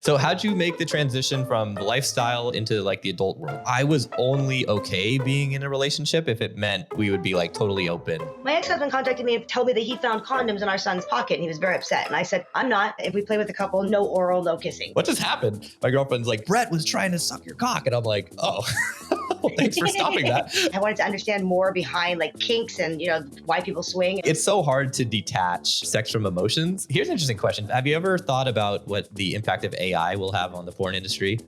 So how'd you make the transition from the lifestyle into like the adult world? I was only okay being in a relationship if it meant we would be like totally open. My ex-husband contacted me and told me that he found condoms in our son's pocket, and he was very upset. And I said, I'm not. If we play with a couple, no oral, no kissing. What just happened? My girlfriend's like, Brett was trying to suck your cock. And I'm like, oh, well, thanks for stopping that. I wanted to understand more behind like kinks and, why people swing. It's so hard to detach sex from emotions. Here's an interesting question. Have you ever thought about what the impact of AI will have on the porn industry?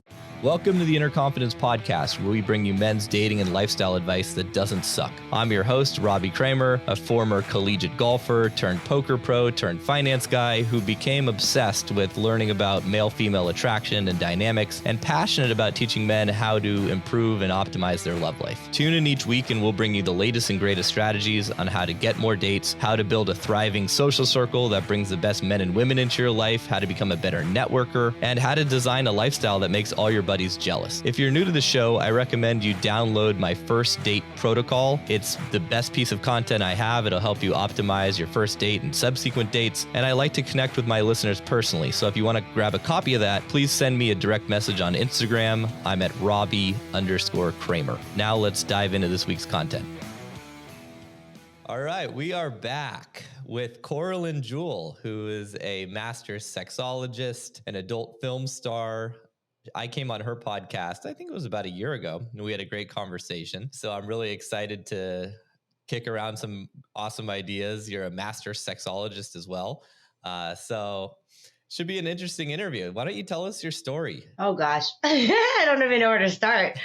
Welcome to the Inner Confidence Podcast, where we bring you men's dating and lifestyle advice that doesn't suck. I'm your host, Robbie Kramer, a former collegiate golfer turned poker pro turned finance guy who became obsessed with learning about male-female attraction and dynamics and passionate about teaching men how to improve and optimize their love life. Tune in each week and we'll bring you the latest and greatest strategies on how to get more dates, how to build a thriving social circle that brings the best men and women into your life, how to become a better networker, and how to design a lifestyle that makes all your buddies jealous. If you're new to the show, I recommend you download my first date protocol. It's the best piece of content I have. It'll help you optimize your first date and subsequent dates. And I like to connect with my listeners personally. So if you want to grab a copy of that, please send me a direct message on Instagram. I'm at Robbie_Kramer. Now let's dive into this week's content. All right, we are back with Coralyn Jewel, who is a master sexologist, an adult film star. I came on her podcast, I think it was about a year ago, and we had a great conversation. So I'm really excited to kick around some awesome ideas. You're a master sexologist as well. So should be an interesting interview. Why don't you tell us your story? Oh gosh, I don't even know where to start.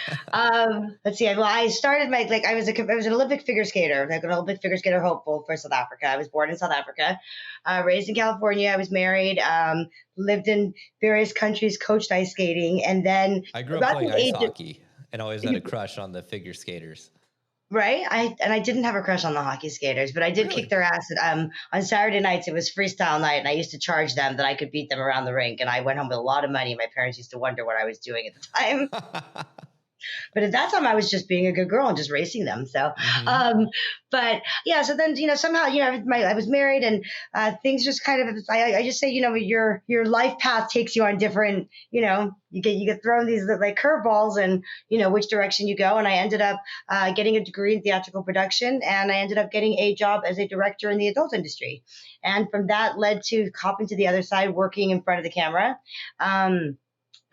Let's see. Well, I started I was an Olympic figure skater, like an Olympic figure skater hopeful for South Africa. I was born in South Africa, raised in California. I was married, lived in various countries, coached ice skating, and then I grew up playing ice hockey and always had a crush on the figure skaters. Right. I didn't have a crush on the hockey skaters, but I did kick their ass. On Saturday nights, it was freestyle night, and I used to charge them that I could beat them around the rink. And I went home with a lot of money. My parents used to wonder what I was doing at the time. But at that time, I was just being a good girl and just racing them. So, but yeah, so then, somehow, I was married, and things just kind of, I just say, your life path takes you on different, you get thrown these like curveballs and, which direction you go. And I ended up getting a degree in theatrical production, and I ended up getting a job as a director in the adult industry. And from that led to hopping to the other side, working in front of the camera.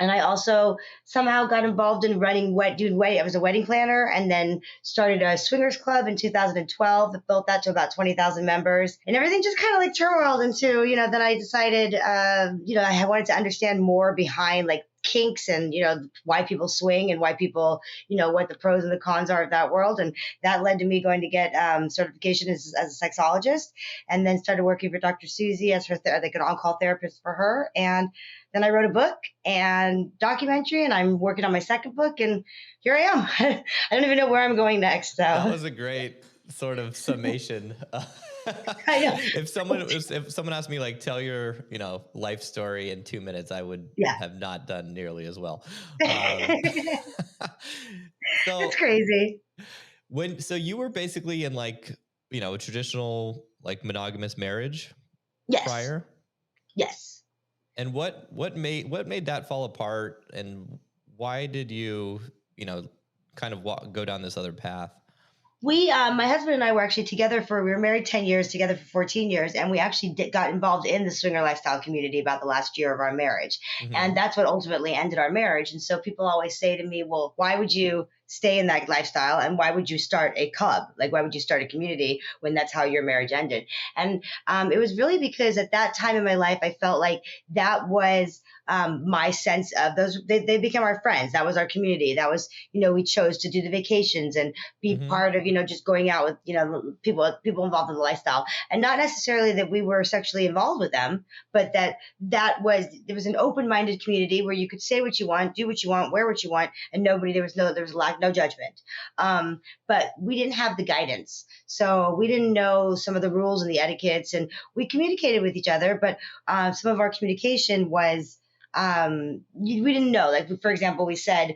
And I also somehow got involved in I was a wedding planner, and then started a swingers club in 2012. Built that to about 20,000 members, and everything just kind of like turmoiled into, then I decided, I wanted to understand more behind like kinks and, why people swing and why people, what the pros and the cons are of that world. And that led to me going to get certification as a sexologist, and then started working for Dr. Susie as her like an on-call therapist for her. And then I wrote a book and documentary, and I'm working on my second book, and here I am. I don't even know where I'm going next. So that was a great sort of summation. If someone asked me like, tell your, life story in 2 minutes, I would have not done nearly as well. So it's crazy. So you were basically in like, a traditional like monogamous marriage prior? Yes. And what made that fall apart, and why did you, kind of go down this other path? My husband and I were actually together we were married 10 years, together for 14 years. And we actually got involved in the swinger lifestyle community about the last year of our marriage. Mm-hmm. And that's what ultimately ended our marriage. And so people always say to me, well, why would you stay in that lifestyle? And why would you start a club? Like, why would you start a community when that's how your marriage ended? And it was really because at that time in my life, I felt like that was my sense of those. They became our friends. That was our community. That was, we chose to do the vacations and be part of, just going out with, people involved in the lifestyle, and not necessarily that we were sexually involved with them, but there was an open-minded community where you could say what you want, do what you want, wear what you want, and there was no judgment. But we didn't have the guidance. So we didn't know some of the rules and the etiquettes, and we communicated with each other, but some of our communication was, we didn't know. Like, for example, we said,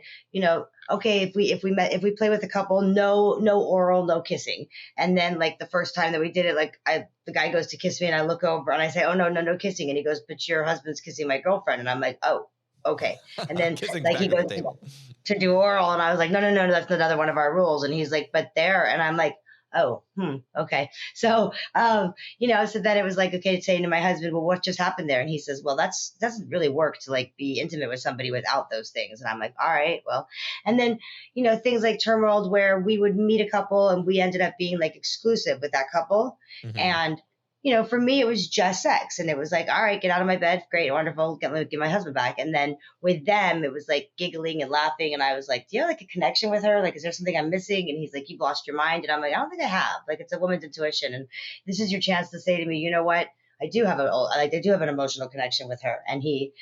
okay, if we play with a couple, no oral, no kissing. And then like the first time that we did it, like the guy goes to kiss me and I look over and I say, oh no kissing. And he goes, but your husband's kissing my girlfriend. And I'm like, oh. okay. And then Kissing's like he back on goes the table. to do oral, and I was like, no, no, no, no, that's another one of our rules. And he's like, but there, and I'm like, oh, okay. So, so then it was like, okay, saying to my husband, well, what just happened there? And he says, well, that's doesn't really work to like be intimate with somebody without those things. And I'm like, all right, well, and then, things like Term World where we would meet a couple and we ended up being like exclusive with that couple. Mhm. And for me, it was just sex. And it was like, all right, get out of my bed. Great, wonderful. Get my husband back. And then with them, it was like giggling and laughing. And I was like, do you have like a connection with her? Like, is there something I'm missing? And he's like, you've lost your mind. And I'm like, I don't think I have. Like, it's a woman's intuition. And this is your chance to say to me, you know what? I do have an emotional connection with her. And he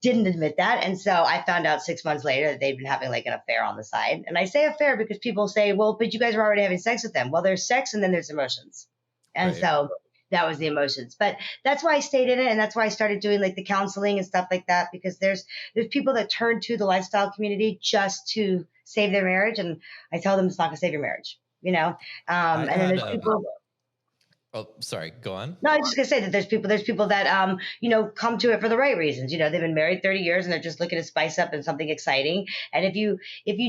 didn't admit that. And so I found out 6 months later that they'd been having like an affair on the side. And I say affair because people say, well, but you guys were already having sex with them. Well, there's sex and then there's emotions. And Right. so that was the emotions. But that's why I stayed in it. And that's why I started doing like the counseling and stuff like that, because there's people that turn to the lifestyle community just to save their marriage. And I tell them it's not going to save your marriage, and then there's people. Oh, sorry. Go on. No, I was just gonna say that there's people that come to it for the right reasons. They've been married 30 years and they're just looking to spice up and something exciting. And if you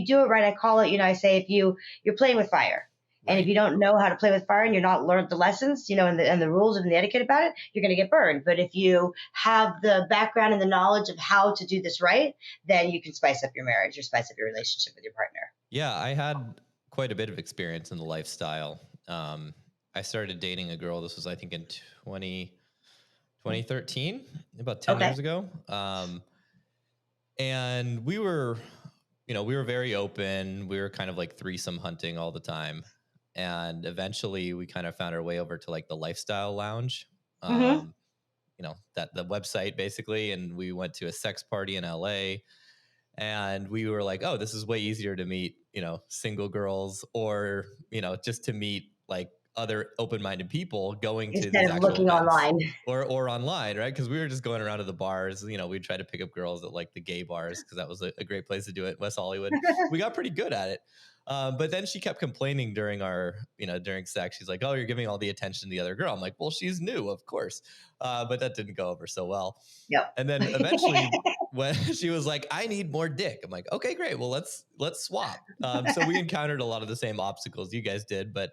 do it right, I call it, I say if you're playing with fire. And if you don't know how to play with fire and you're not learned the lessons, and the rules and the etiquette about it, you're going to get burned. But if you have the background and the knowledge of how to do this right, then you can spice up your marriage or spice up your relationship with your partner. Yeah, I had quite a bit of experience in the lifestyle. I started dating a girl. This was, I think, in 2013, about 10 years ago. And we were very open. We were kind of like threesome hunting all the time. And eventually we kind of found our way over to like the lifestyle lounge, that the website basically. And we went to a sex party in LA and we were like, oh, this is way easier to meet, single girls or, just to meet like other open-minded people going to these Instead of looking online or online, right? Because we were just going around to the bars. We'd try to pick up girls at like the gay bars because that was a great place to do it, West Hollywood. We got pretty good at it. But then she kept complaining during sex. She's like, oh, you're giving all the attention to the other girl. I'm like, well, she's new, of course. But that didn't go over so well. Yep. And then eventually when she was like, I need more dick. I'm like, okay, great. Well, let's swap. So we encountered a lot of the same obstacles you guys did, but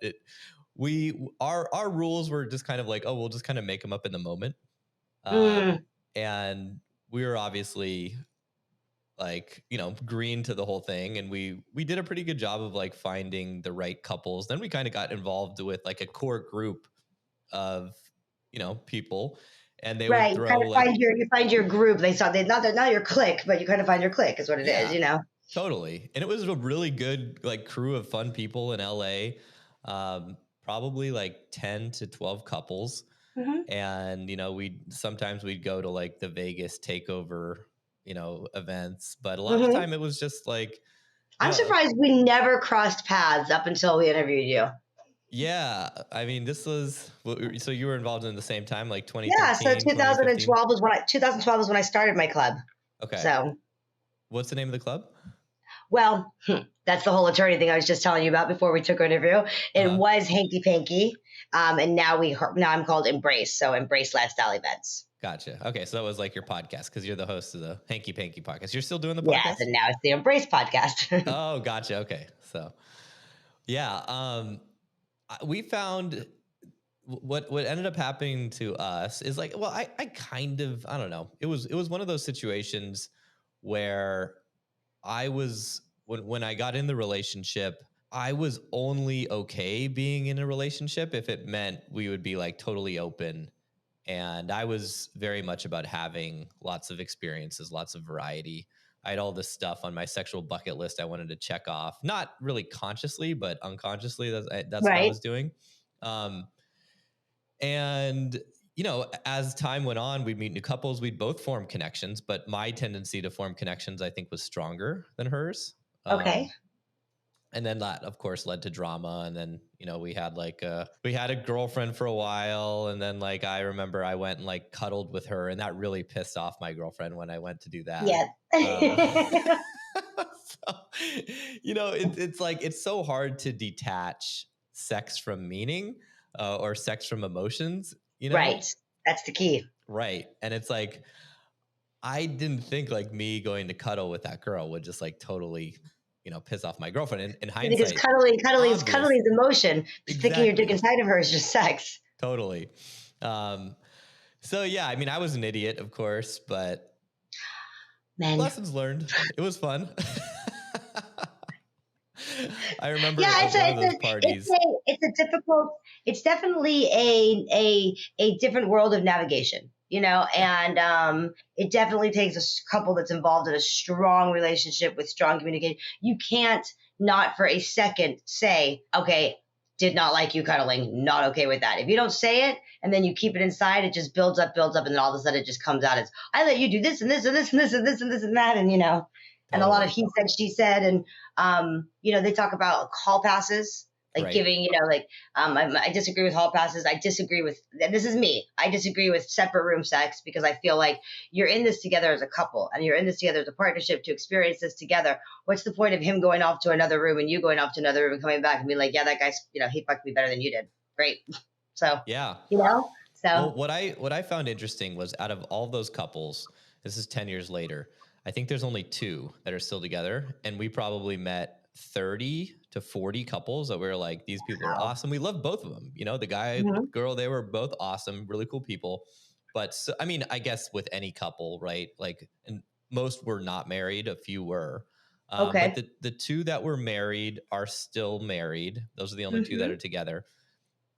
our rules were just kind of like, oh, we'll just kind of make them up in the moment. And we were obviously like, green to the whole thing. And we did a pretty good job of like finding the right couples. Then we kind of got involved with like a core group of, people, and they would throw you find your group. They're not your clique, but you kind of find your clique is what it is, Totally. And it was a really good like crew of fun people in LA. Probably like 10 to 12 couples. Mm-hmm. And, we'd go to like the Vegas takeover, events, but a lot of the time it was just like, I'm surprised we never crossed paths up until we interviewed you. Yeah. I mean, this was, so you were involved in the same time, like 2013? Yeah. So 2012 was when I started my club. Okay. So what's the name of the club? Well, that's the whole attorney thing I was just telling you about before we took our interview. It was Hanky Panky. And now I'm called Embrace. So Embrace Lifestyle Events. Gotcha. Okay. So that was like your podcast because you're the host of the Hanky Panky podcast. You're still doing the podcast? Yes. And now it's the Embrace podcast. Oh, gotcha. Okay. So yeah. We found what ended up happening to us is like, well, I don't know. It was one of those situations where when I got in the relationship, I was only okay being in a relationship if it meant we would be like totally open. And I was very much about having lots of experiences, lots of variety. I had all this stuff on my sexual bucket list I wanted to check off, not really consciously, but unconsciously. That's right. What I was doing. And, as time went on, we'd meet new couples. We'd both form connections, but my tendency to form connections, I think, was stronger than hers. Okay. And then that, of course, led to drama. And then, we had a girlfriend for a while. And then like, I remember I went and like cuddled with her, and that really pissed off my girlfriend when I went to do that. Yeah. So, it's like, it's so hard to detach sex from meaning or sex from emotions, Right. That's the key. Right. And it's like, I didn't think like me going to cuddle with that girl would just like totally, piss off my girlfriend. In Because hindsight, cuddling obvious. is emotion. Sticking your dick Exactly. inside of her is just sex. Totally. So yeah, I mean, I was an idiot, of course, but Men. lessons learned. It was fun. I remember Yeah, at one of those parties. it's a difficult, it's definitely a different world of navigation, Yeah. and it definitely takes a couple that's involved in a strong relationship with strong communication. You can't not for a second say, okay, did not like you cuddling, not okay with that. If you don't say it and then you keep it inside, it just builds up, and then all of a sudden it just comes out as, I let you do this and this and this and this and this and this and that, and and a lot of Totally. he said, she said, and they talk about hall passes, like Right. giving, I disagree with hall passes. I disagree with, this is me. I disagree with separate room sex because I feel like you're in this together as a couple and you're in this together as a partnership to experience this together. What's the point of him going off to another room and you going off to another room and coming back and being like, yeah, that guy's, he fucked me better than you did. Great. So, Yeah. so. Well, what I found interesting was out of all those couples, this is 10 years later, I think there's only 2 that are still together. And we probably met 30 to 40 couples that we were like, these people are awesome. We love both of them. The guy, girl, they were both awesome, really cool people. But so, I mean, I guess with any couple, right? Like, and most were not married. A few were. Okay. But the 2 that were married are still married. Those are the only 2 that are together.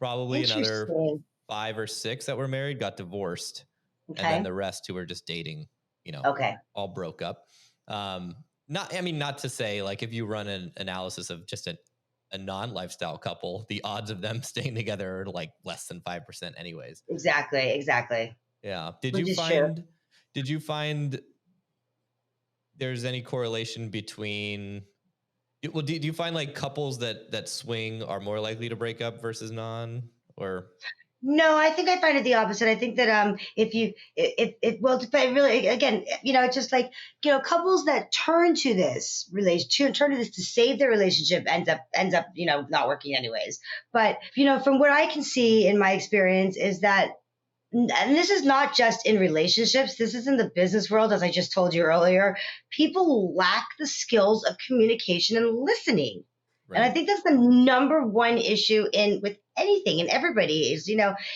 Probably another Interesting. 5 or 6 that were married got divorced. And then Okay. the rest who were just dating, Okay. all broke up. Not to say like if you run an analysis of just a non-lifestyle couple, the odds of them staying together are like less than 5% anyways. Exactly. Yeah. True. Did you find there's any correlation between, well, do you find like couples that swing are more likely to break up versus non, or? No, I think I find it the opposite. I think that if you it will depend really, again, it's just like, couples that turn to this turn to this to save their relationship ends up not working anyways. But from what I can see in my experience is that, and this is not just in relationships, this is in the business world, as I just told you earlier, people lack the skills of communication and listening. Right. And I think that's the number one issue with anything and everybody is,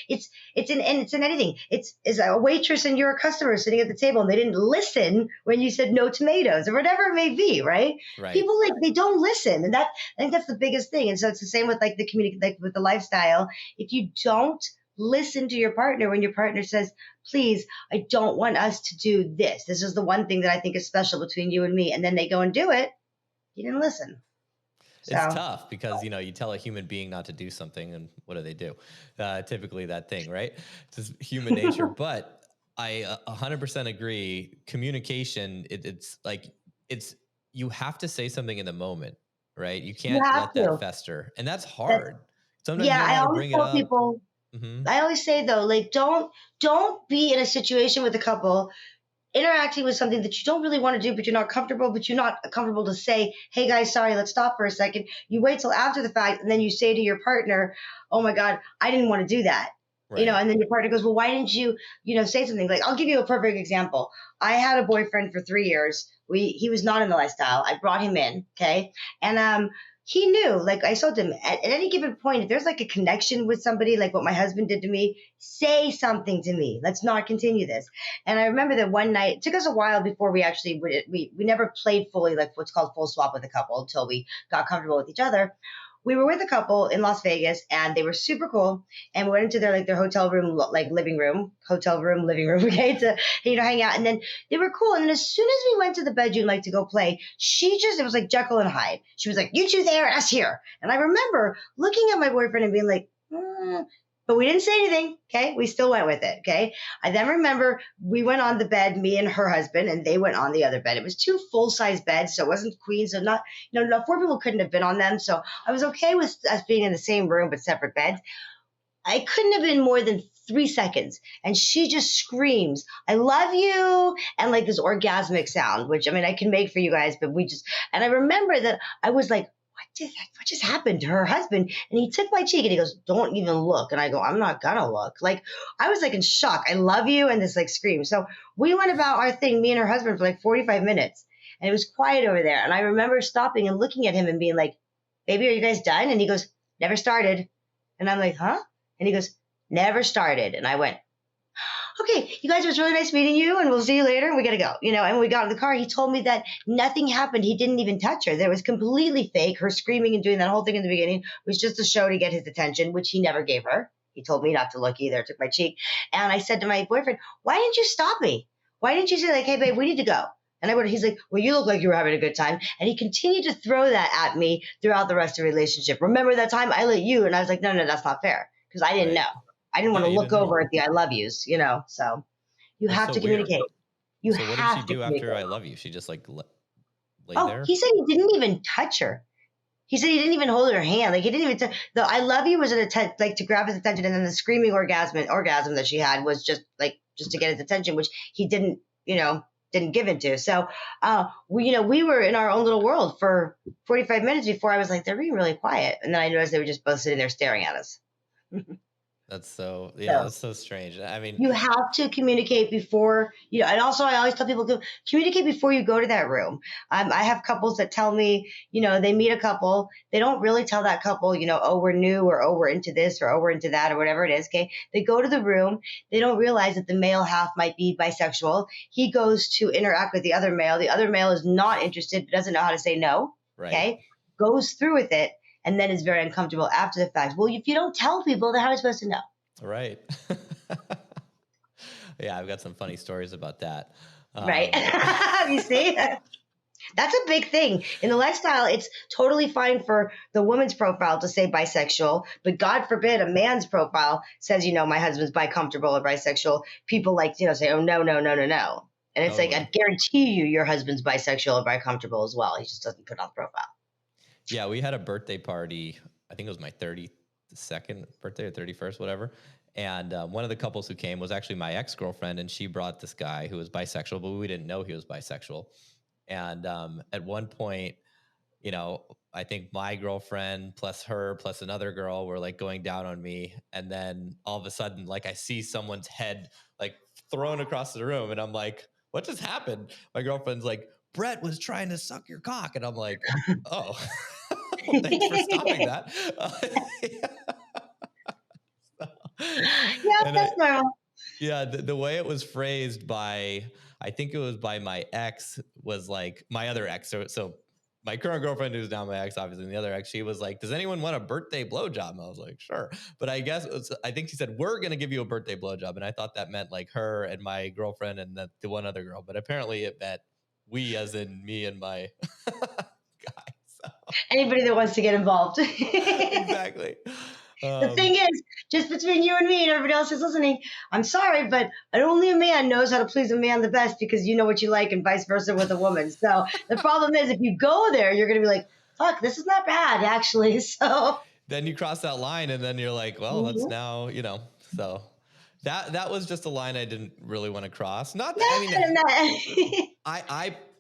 it's in anything. It's a waitress and you're a customer sitting at the table and they didn't listen when you said no tomatoes or whatever it may be, right? Right. People they don't listen, and I think that's the biggest thing. And so it's the same with like like with the lifestyle. If you don't listen to your partner when your partner says, please, I don't want us to do this. This is the one thing that I think is special between you and me. And then they go and do it. You didn't listen. It's tough because, you tell a human being not to do something and what do? Typically that thing, right? It's just human nature. But I 100% agree. Communication, it's like, you have to say something in the moment, right? You can't let that fester. And that's hard. Sometimes you don't want to bring it up. People, I always say though, like, don't be in a situation with a couple interacting with something that you don't really want to do, but you're not comfortable to say, hey guys, sorry, let's stop for a second. You wait till after the fact, and then you say to your partner, oh my God, I didn't want to do that. Right. And then your partner goes, well, why didn't you, say something? Like, I'll give you a perfect example. I had a boyfriend for 3 years. He was not in the lifestyle. I brought him in. Okay. And, he knew, like I told him, at any given point, if there's like a connection with somebody, like what my husband did to me, say something to me. Let's not continue this. And I remember that one night, it took us a while before we actually, we never played fully, like what's called full swap with a couple until we got comfortable with each other. We were with a couple in Las Vegas and they were super cool. And we went into their hotel room, like living room, okay, to, hang out. And then they were cool. And then as soon as we went to the bedroom, like to go play, it was like Jekyll and Hyde. She was like, you two there, us here. And I remember looking at my boyfriend and being like, but we didn't say anything. Okay. We still went with it. Okay. I then remember we went on the bed, me and her husband, and they went on the other bed. It was 2 full-size beds. So it wasn't queen. So not, 4 people couldn't have been on them. So I was okay with us being in the same room, but separate beds. I couldn't have been more than 3 seconds. And she just screams, I love you. And like this orgasmic sound, which I can make for you guys, but and I remember that I was like, what just happened to her husband? And he took my cheek and he goes, don't even look. And I go, I'm not gonna look. Like, I was like in shock. I love you. And this like scream. So we went about our thing, me and her husband, for like 45 minutes. And it was quiet over there. And I remember stopping and looking at him and being like, baby, are you guys done? And he goes, never started. And I'm like, huh? And he goes, never started. And I went, okay, you guys, it was really nice meeting you, and we'll see you later. And we got to go, And when we got in the car, he told me that nothing happened. He didn't even touch her. There was completely fake. Her screaming and doing that whole thing in the beginning was just a show to get his attention, which he never gave her. He told me not to look either. Took my cheek. And I said to my boyfriend, why didn't you stop me? Why didn't you say like, hey, babe, we need to go? And he's like, well, you look like you were having a good time. And he continued to throw that at me throughout the rest of the relationship. Remember that time I let you? And I was like, no, that's not fair. Because I didn't know. I didn't want to look over at the I love yous, So you have to communicate. You so what have did she do after I love you? She just like lay there? He said he didn't even touch her. He said he didn't even hold her hand. Like he didn't even the I love you was an attempt like to grab his attention, and then the screaming orgasm that she had was just to get his attention, which he didn't give into. So we were in our own little world for 45 minutes before I was like, they're being really quiet. And then I noticed they were just both sitting there staring at us. That's that's so strange. I mean, you have to communicate before, and also I always tell people to communicate before you go to that room. I have couples that tell me, they meet a couple. They don't really tell that couple, oh, we're new, or oh, we're into this, or oh, we're into that, or whatever it is. Okay. They go to the room. They don't realize that the male half might be bisexual. He goes to interact with the other male. The other male is not interested, doesn't know how to say no. Right. Okay. Goes through with it. And then is very uncomfortable after the fact. Well, if you don't tell people, then how are you supposed to know? Right. Yeah, I've got some funny stories about that. Right. You see? That's a big thing. In the lifestyle, it's totally fine for the woman's profile to say bisexual, but God forbid a man's profile says, my husband's bi-comfortable or bisexual. People say, oh, no. And it's like, I guarantee you your husband's bisexual or bi-comfortable as well. He just doesn't put it on the profile. Yeah, we had a birthday party. I think it was my 32nd birthday or 31st, whatever. And one of the couples who came was actually my ex-girlfriend, and she brought this guy who was bisexual, but we didn't know he was bisexual. And at one point, I think my girlfriend plus her plus another girl were like going down on me. And then all of a sudden, like I see someone's head like thrown across the room, and I'm like, what just happened? My girlfriend's like, Brett was trying to suck your cock. And I'm like, oh, well, thanks for stopping that. Yeah, that's normal. Yeah, the way it was phrased I think it was by my ex, was like my other ex. So my current girlfriend, who's now my ex, obviously, and the other ex, she was like, does anyone want a birthday blowjob? And I was like, sure. But I think she said, we're going to give you a birthday blowjob. And I thought that meant like her and my girlfriend and the one other girl. But apparently it meant we, as in me and my guy. So. Anybody that wants to get involved. Exactly. The thing is, just between you and me and everybody else who's listening, I'm sorry, but only a man knows how to please a man the best, because you know what you like, and vice versa with a woman. So the problem is, if you go there, you're going to be like, fuck, this is not bad, actually. So then you cross that line, and then you're like, well, that's now, so that was just a line I didn't really want to cross. Not that,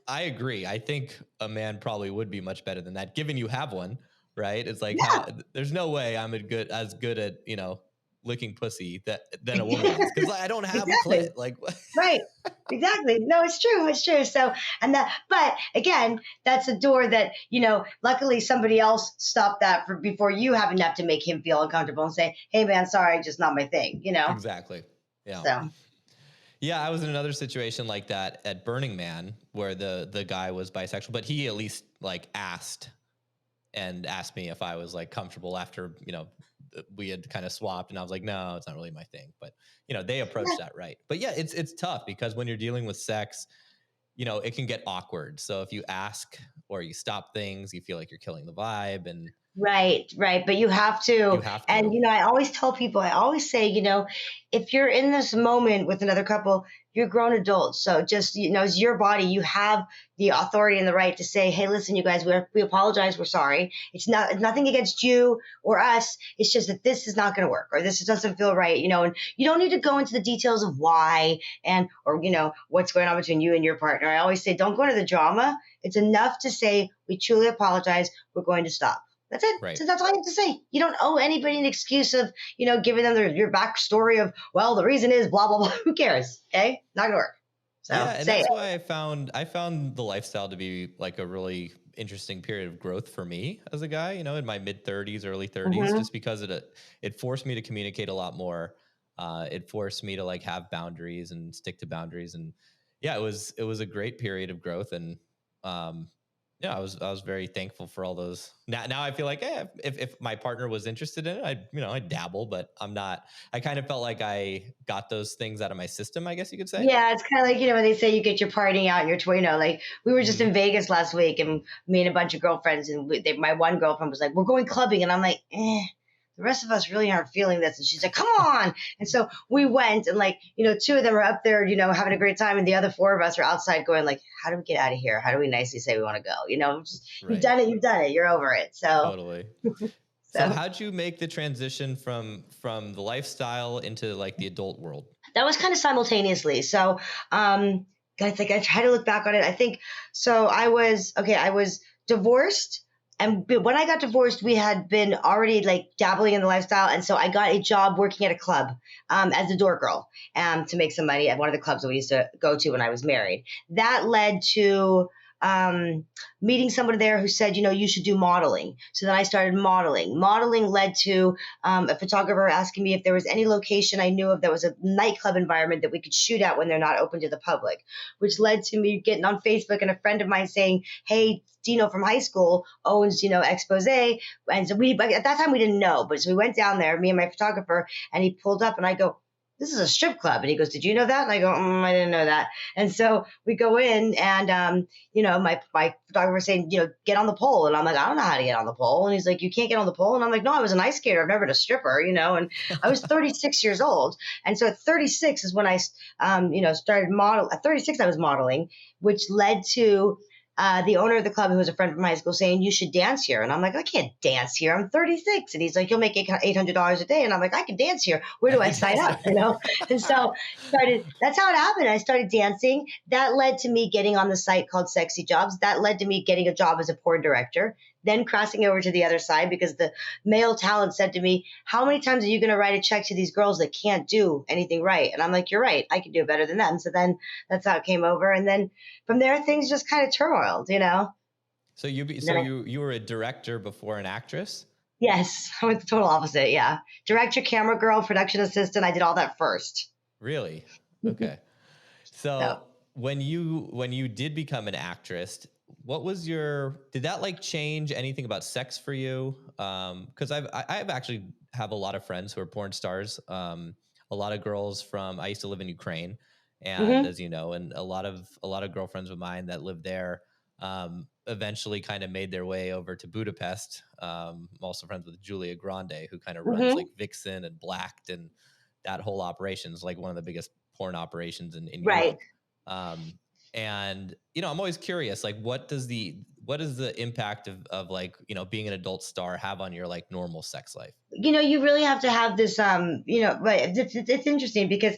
I agree. I think a man probably would be much better than that, given you have one. Right? It's like, there's no way I'm as good at, licking pussy than a woman is, because I don't have a clit. Like, right. Exactly. No, it's true. It's true. So, but again, that's a door that, luckily somebody else stopped that before you have enough to make him feel uncomfortable and say, hey man, sorry, just not my thing, Exactly. Yeah. So. Yeah, I was in another situation like that at Burning Man, where the guy was bisexual, but he at least like asked me if I was like comfortable after, we had kind of swapped, and I was like, no, it's not really my thing. But, they approach that right. But yeah, it's tough, because when you're dealing with sex, it can get awkward. So if you ask or you stop things, you feel like you're killing the vibe. And Right, right. But you have You to. have And, to. I always tell people, I always say, if you're in this moment with another couple, you're grown adults. So just, it's your body. You have the authority and the right to say, hey, listen, you guys, we apologize. We're sorry. It's nothing against you or us. It's just that this is not going to work or this doesn't feel right, and you don't need to go into the details of why or, what's going on between you and your partner. I always say, don't go into the drama. It's enough to say, we truly apologize. We're going to stop. That's it. Right. So that's all you have to say. You don't owe anybody an excuse of, giving them your backstory of, well, the reason is blah, blah, blah. Who cares? Okay. Not going to work. So Yeah, and say that's it. why I found the lifestyle to be like a really interesting period of growth for me as a guy, in my mid 30s, early 30s, Mm-hmm. just because it forced me to communicate a lot more. It forced me to like have boundaries and stick to boundaries. And yeah, it was a great period of growth. And yeah, I was very thankful for all those. Now I feel like, if my partner was interested in it, I'd dabble, but I'm not. I kind of felt like I got those things out of my system, I guess you could say. Yeah, it's kind of like, when they say you get your partying out in your like we were just Mhm. in Vegas last week and me and a bunch of girlfriends and my one girlfriend was like, we're going clubbing. And I'm like, the rest of us really aren't feeling this. And she's like, come on. And so we went and like, two of them are up there, having a great time. And the other four of us are outside going like, how do we get out of here? How do we nicely say we want to go? Just, you've Right. done it. You've done it. You're over it. So, Totally. So so how'd you make the transition from the lifestyle into like the adult world? that was kind of simultaneously. So, I think I try to look back on it. I think so. I was divorced. And when I got divorced, we had been already like dabbling in the lifestyle. And so I got a job working at a club as a door girl to make some money at one of the clubs that we used to go to when I was married. That led to meeting someone there who said, you should do modeling. So then I started modeling. Modeling led to a photographer asking me if there was any location I knew of that was a nightclub environment that we could shoot at when they're not open to the public, which led to me getting on Facebook and a friend of mine saying, hey, Dino from high school owns, Expose. And so at that time we didn't know, but so we went down there, me and my photographer, and he pulled up and I go, this is a strip club. And he goes, did you know that? And I go, I didn't know that. And so we go in and, my photographer saying, get on the pole. And I'm like, I don't know how to get on the pole. And he's like, you can't get on the pole. And I'm like, no, I was an ice skater. I've never been a stripper, and I was 36 years old. And so at 36 is when I, started model. At 36, I was modeling, which led to the owner of the club, who was a friend from high school, saying, you should dance here. And I'm like, I can't dance here. I'm 36. And he's like, you'll make $800 a day. And I'm like, I can dance here. Where do I sign up? And so that's how it happened. I started dancing. That led to me getting on the site called Sexy Jobs. That led to me getting a job as a porn director, then crossing over to the other side because the male talent said to me, how many times are you going to write a check to these girls that can't do anything right? And I'm like, you're right. I can do it better than them. So then that's how it came over. And then from there, things just kind of turmoiled, So you were a director before an actress? Yes, I went the total opposite. Yeah. Director, camera girl, production assistant. I did all that first. Really? Okay. So when you did become an actress, did that like change anything about sex for you? Because I've actually have a lot of friends who are porn stars. A lot of girls I used to live in Ukraine, and as you know, and a lot of girlfriends of mine that lived there eventually kind of made their way over to Budapest. I'm also friends with Julia Grande, who kind of runs like Vixen and Blacked, and that whole operation is like one of the biggest porn operations in Right. Europe. And I'm always curious, like what does the impact of like being an adult star have on your like normal sex life? You really have to have this but it's interesting because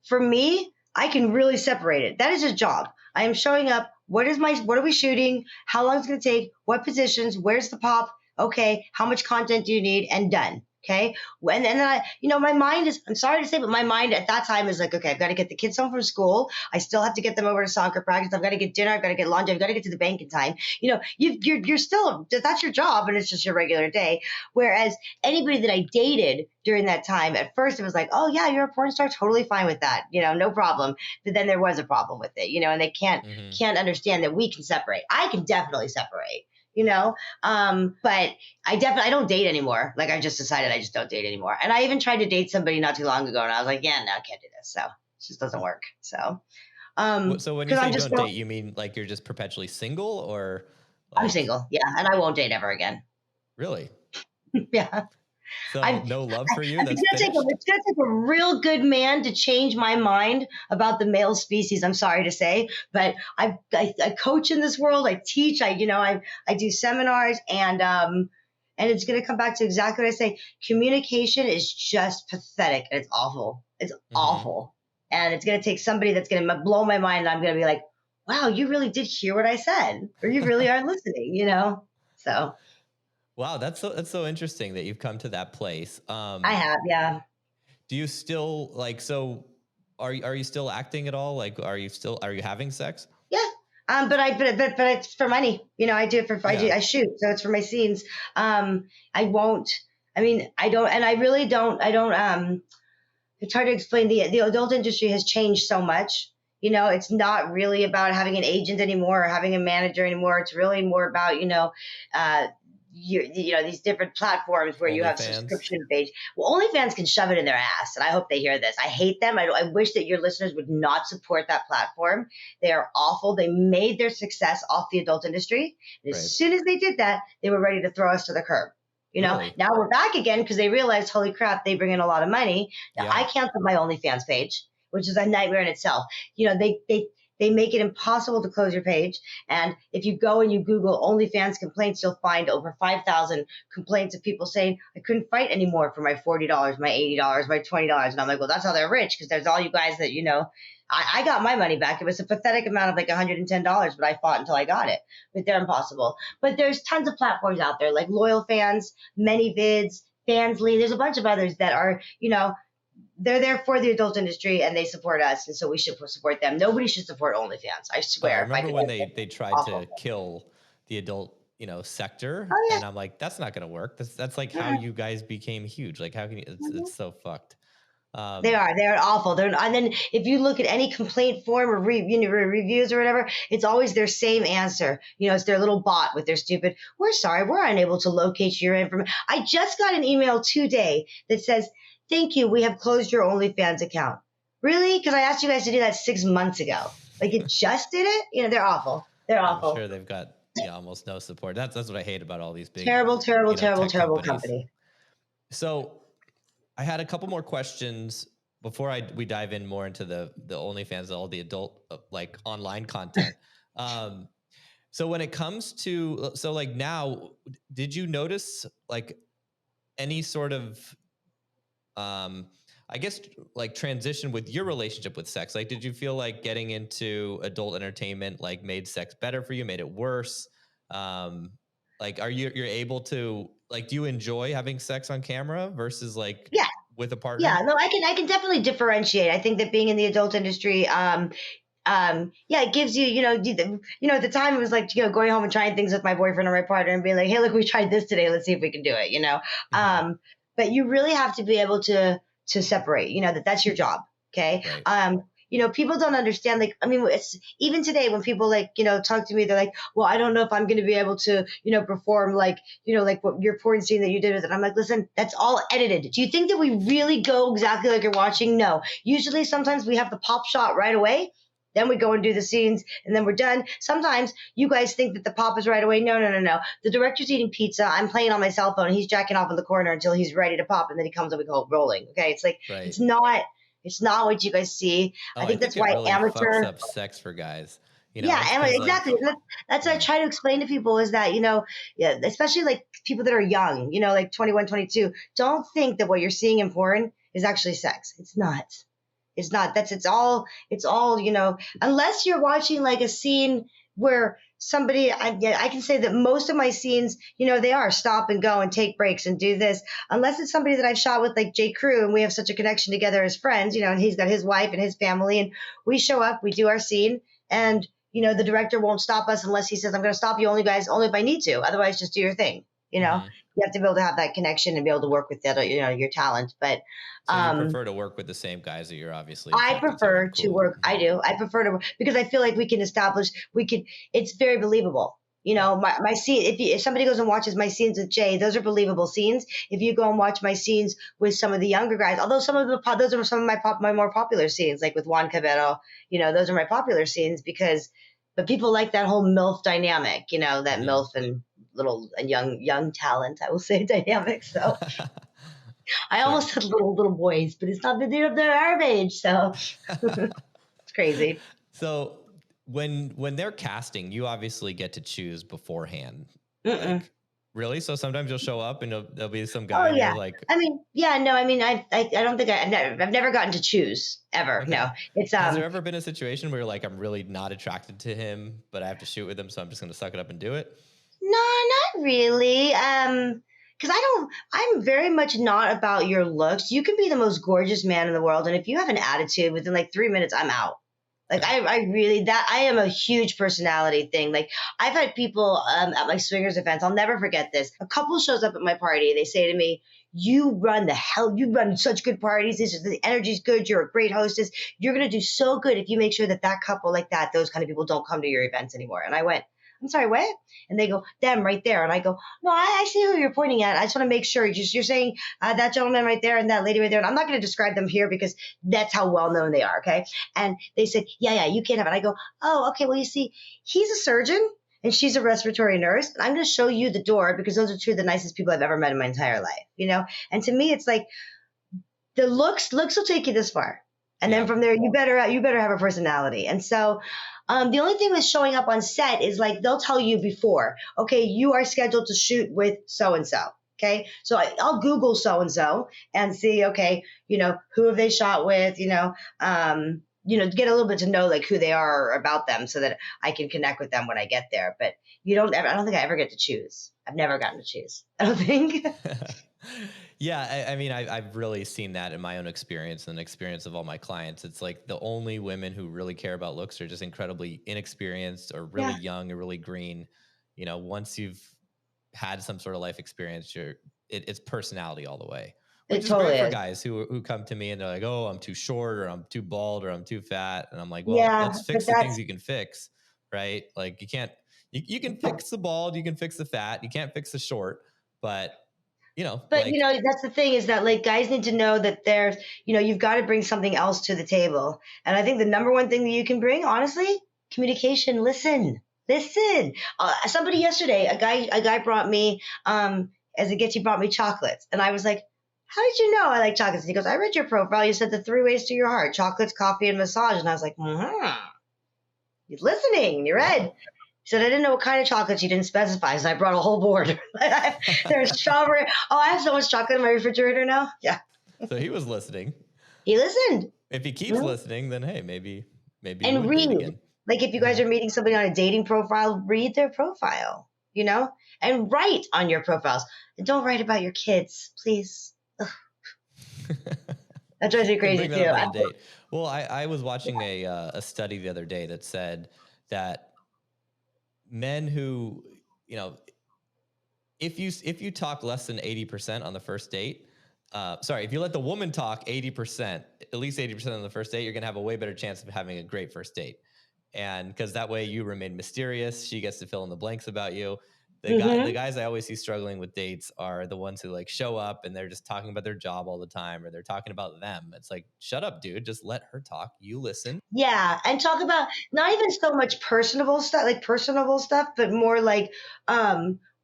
for me, I can really separate it. That is a job. I am showing up. What are we shooting? How long is it going to take? What positions? Where's the pop? Okay. How much content do you need? And done. Okay. And then my mind I'm sorry to say, but my mind at that time is like, okay, I've got to get the kids home from school. I still have to get them over to soccer practice. I've got to get dinner. I've got to get laundry. I've got to get to the bank in time. You're still, that's your job and it's just your regular day. Whereas anybody that I dated during that time, at first it was like, oh yeah, you're a porn star. Totally fine with that. No problem. But then there was a problem with it, and they can't understand that we can separate. I can definitely separate. But I don't date anymore. Like I just decided I just don't date anymore. And I even tried to date somebody not too long ago and I was like, yeah, no, I can't do this. So it just doesn't work. So, so when you say don't date, you mean like you're just perpetually single or like... I'm single. Yeah. And I won't date ever again. Really? Yeah. So no love for you? It's That's gonna finished? take a real good man to change my mind about the male species. I'm sorry to say, but I coach in this world. I teach. I do seminars, and it's gonna come back to exactly what I say. Communication is just pathetic, and it's awful. It's Mm-hmm. awful, and it's gonna take somebody that's gonna blow my mind, and I'm gonna be like, wow, you really did hear what I said, or you really are listening. So Wow, that's so interesting that you've come to that place. I have, yeah. Do you still like so are you still acting at all? Like are you having sex? Yeah. But it's for money. I do it for Yeah. I shoot, so it's for my scenes. I won't. I mean, I don't, and I really don't. I don't. It's hard to explain. The adult industry has changed so much. It's not really about having an agent anymore or having a manager anymore. It's really more about uh, these different platforms where you have OnlyFans? subscription page. Well, OnlyFans can shove it in their ass, and I hope they hear this. I hate them. I wish that your listeners would not support that platform. They are awful. They made their success off the adult industry, and as Right. soon as they did that, they were ready to throw us to the curb. Really? Now we're back again because they realized, holy crap, they bring in a lot of money. Now Yeah. I canceled my OnlyFans page, which is a nightmare in itself. They make it impossible to close your page. And if you go and you Google OnlyFans complaints, you'll find over 5,000 complaints of people saying, I couldn't fight anymore for my $40, my $80, my $20. And I'm like, well, that's how they're rich, because there's all you guys that, I got my money back. It was a pathetic amount of like $110, but I fought until I got it. But they're impossible. But there's tons of platforms out there like Loyal Fans, ManyVids, Fansly. There's a bunch of others that are, they're there for the adult industry and they support us, and so we should support them. Nobody should support OnlyFans. I I swear. remember when they tried awful. to kill the adult, sector, Oh and I'm like, that's not gonna work. That's like how yeah. you guys became huge. Like, how can you? It's so fucked. They're awful. And then if you look at any complaint form or reviews or whatever, it's always their same answer. It's their little bot with their stupid, we're sorry, we're unable to locate your information. I just got an email today that says, thank you, we have closed your OnlyFans account. Really? Because I asked you guys to do that 6 months ago. Like, it just did it? They're awful. They're awful. I'm sure they've got almost no support. That's what I hate about all these big Terrible tech companies. company. So I had a couple more questions before we dive in more into the OnlyFans, all the adult like online content. So when it comes to like now, did you notice like any sort of I guess like transition with your relationship with sex? Like, did you feel like getting into adult entertainment like made sex better for you, made it worse? Like, you're able to like, do you enjoy having sex on camera versus like with a partner? Yeah, no, I can definitely differentiate. I think that being in the adult industry, it gives you, at the time it was like, going home and trying things with my boyfriend or my partner and being like, hey, look, we tried this today. Let's see if we can do it, Mm-hmm. But you really have to be able to separate, that's your job. Okay. Right. People don't understand, like, I mean, it's even today when people like, talk to me, they're like, well, I don't know if I'm going to be able to, perform like, like what your porn scene that you did with it. I'm like, listen, that's all edited. Do you think that we really go exactly like you're watching? No. Usually sometimes we have the pop shot right away. Then we go and do the scenes and then we're done. Sometimes you guys think that the pop is right away. No. The director's eating pizza. I'm playing on my cell phone. He's jacking off in the corner until he's ready to pop. And then he comes and we go rolling. Okay. It's like, right. It's not what you guys see. Oh, I think that's it why really amateur fucks up sex for guys. Exactly. That's what I try to explain to people is that, especially like people that are young, like 21, 22, don't think that what you're seeing in porn is actually sex. It's not. It's not. It's all, unless you're watching like a scene where somebody, I can say that most of my scenes, they are stop and go and take breaks and do this. Unless it's somebody that I've shot with like J. Crew and we have such a connection together as friends, and he's got his wife and his family and we show up, we do our scene and, the director won't stop us unless he says, I'm going to stop you only if I need to. Otherwise, just do your thing. Mm-hmm. You have to be able to have that connection and be able to work with that, your talent. But so you prefer to work with the same guys that you're obviously. I prefer to work. Mm-hmm. I do. I prefer to work because I feel like we can establish. It's very believable. My scene. If somebody goes and watches my scenes with Jay, those are believable scenes. If you go and watch my scenes with some of the younger guys, although those are some of my more popular scenes, like with Juan Cabero, those are my popular scenes but people like that whole MILF dynamic, that mm-hmm. MILF and young talent, I will say, dynamic. So I Sure. almost said little boys, but it's not they're our age, so it's crazy. So when they're casting, you obviously get to choose beforehand. Mm-mm. Like, really? So sometimes you'll show up and there'll be some Oh guy and you're yeah. like, I mean, yeah, no, I mean, I don't think I've never gotten to choose ever. okay. No, it's Has there ever been a situation where you're like, I'm really not attracted to him, but I have to shoot with him, so I'm just going to suck it up and do it? no, not really. Because I'm very much not about your looks. You can be the most gorgeous man in the world, and if you have an attitude, within like 3 minutes, I'm out. Like I really I am a huge personality thing. Like I've had people at my swingers events. I'll never forget this. A couple shows up at my party. They say to me, "You run you run such good parties. The energy's good. You're a great hostess. You're gonna do so good if you make sure that couple like that, those kind of people don't come to your events anymore." And I went, "I'm sorry, what?" And they go, "Them right there." And I go, "No, I see who you're pointing at. I just want to make sure you're saying that gentleman right there and that lady right there." And I'm not going to describe them here because that's how well known they are. Okay. And they said, yeah, you can't have it. I go, "Oh, okay. Well, you see, he's a surgeon and she's a respiratory nurse. And I'm going to show you the door because those are two of the nicest people I've ever met in my entire life, And to me, it's like the looks will take you this far. And then from there, you better have a personality. And so the only thing with showing up on set is like they'll tell you before, okay, you are scheduled to shoot with so-and-so. Okay. So I'll Google so-and-so and see, okay, who have they shot with, get a little bit to know like who they are or about them so that I can connect with them when I get there. But I don't think I ever get to choose. I've never gotten to choose. I don't think. Yeah, I mean, I've really seen that in my own experience and the experience of all my clients. It's like the only women who really care about looks are just incredibly inexperienced or really young or really green. Once you've had some sort of life experience, it's personality all the way. Which is totally great for guys who come to me and they're like, "Oh, I'm too short or I'm too bald or I'm too fat." And I'm like, "Well, let's fix the things you can fix, right? Like you can't, you can fix the bald, you can fix the fat, you can't fix the short, but that's the thing is that like guys need to know that there's, you've got to bring something else to the table. And I think the number one thing that you can bring, honestly, communication. Listen. Somebody yesterday, a guy brought me, as a gift, he brought me chocolates. And I was like, "How did you know I like chocolates?" And he goes, "I read your profile. You said the 3 ways to your heart: chocolates, coffee, and massage." And I was like, You're listening. You read. He said, "I didn't know what kind of chocolates." You didn't specify, so I brought a whole board. There's strawberry. Oh, I have so much chocolate in my refrigerator now. Yeah. So he was listening. He listened. If he keeps listening, then hey, maybe and read. Again. Like if you guys are meeting somebody on a dating profile, read their profile, and write on your profiles. And don't write about your kids, please. That drives me crazy too. Well, I was watching a study the other day that said that men who, if you talk less than 80% on the first date, if you let the woman talk 80%, at least 80% on the first date, you're going to have a way better chance of having a great first date. And because that way you remain mysterious, she gets to fill in the blanks about you. The guys I always see struggling with dates are the ones who like show up and they're just talking about their job all the time, or they're talking about them. It's like, shut up, dude. Just let her talk. You listen. Yeah. And talk about not even so much personable stuff, but more like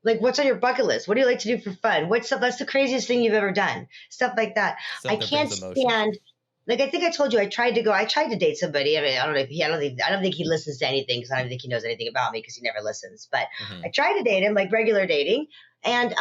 what's on your bucket list? What do you like to do for fun? What's that's the craziest thing you've ever done? Stuff like that. I can't stand. Like I think I told you, I tried to date somebody. I mean, I don't think he listens to anything because I don't think he knows anything about me because he never listens. But I tried to date him, like regular dating, and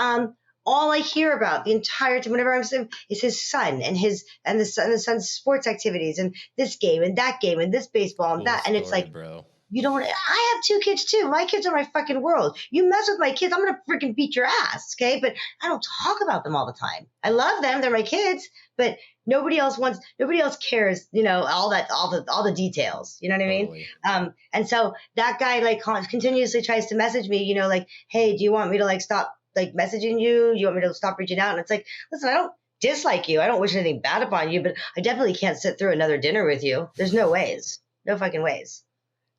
all I hear about the entire time, whenever I'm saying, is his son and the son's sports activities and this game and that game and this baseball and that, and it's like, bro. I have 2 kids too. My kids are my fucking world. You mess with my kids, I'm going to freaking beat your ass. Okay. But I don't talk about them all the time. I love them. They're my kids, but nobody else cares, all the details. You know what I mean? Totally. And so that guy like continuously tries to message me, like, "Hey, do you want me to like stop like messaging you? Do you want me to stop reaching out?" And it's like, listen, I don't dislike you. I don't wish anything bad upon you, but I definitely can't sit through another dinner with you. There's no ways. No fucking ways.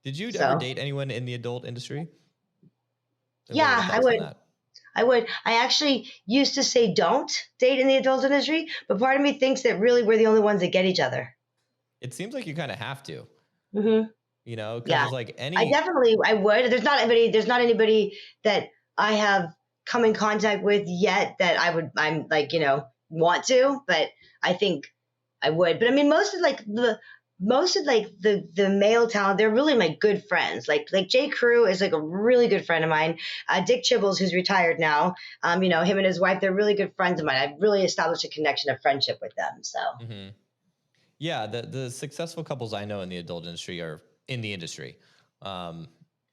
Did you ever date anyone in the adult industry? Yeah, I would. I actually used to say don't date in the adult industry, but part of me thinks that really we're the only ones that get each other. It seems like you kind of have to. Mm-hmm. Because it's like I would. There's not anybody that I have come in contact with yet that I'm like, want to, but I think I would. But I mean, most of like the male talent, they're really my good friends. Like J. Crew is like a really good friend of mine. Dick Chibbles, who's retired now, him and his wife, they're really good friends of mine. I've really established a connection of friendship with them. So Yeah, the successful couples I know in the adult industry are in the industry. I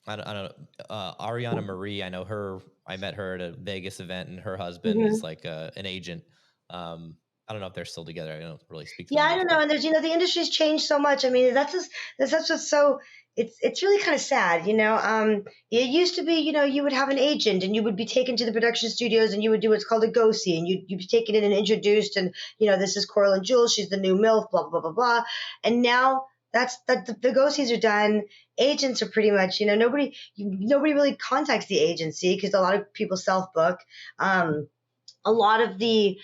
don't know. Ariana Marie, I know her. I met her at a Vegas event, and her husband is like an agent. I don't know if they're still together. I don't really speak to Yeah, them I much. don't know. And there's, the industry's changed so much. I mean, that's what's so, it's really kind of sad, it used to be, you would have an agent and you would be taken to the production studios and you would do what's called a go-see, and you'd be taken in and introduced, and, this is Coralyn Jewel. She's the new MILF, blah, blah, blah, blah. And now the go-sees are done. Agents are pretty much, nobody really contacts the agency because a lot of people self-book. A lot of the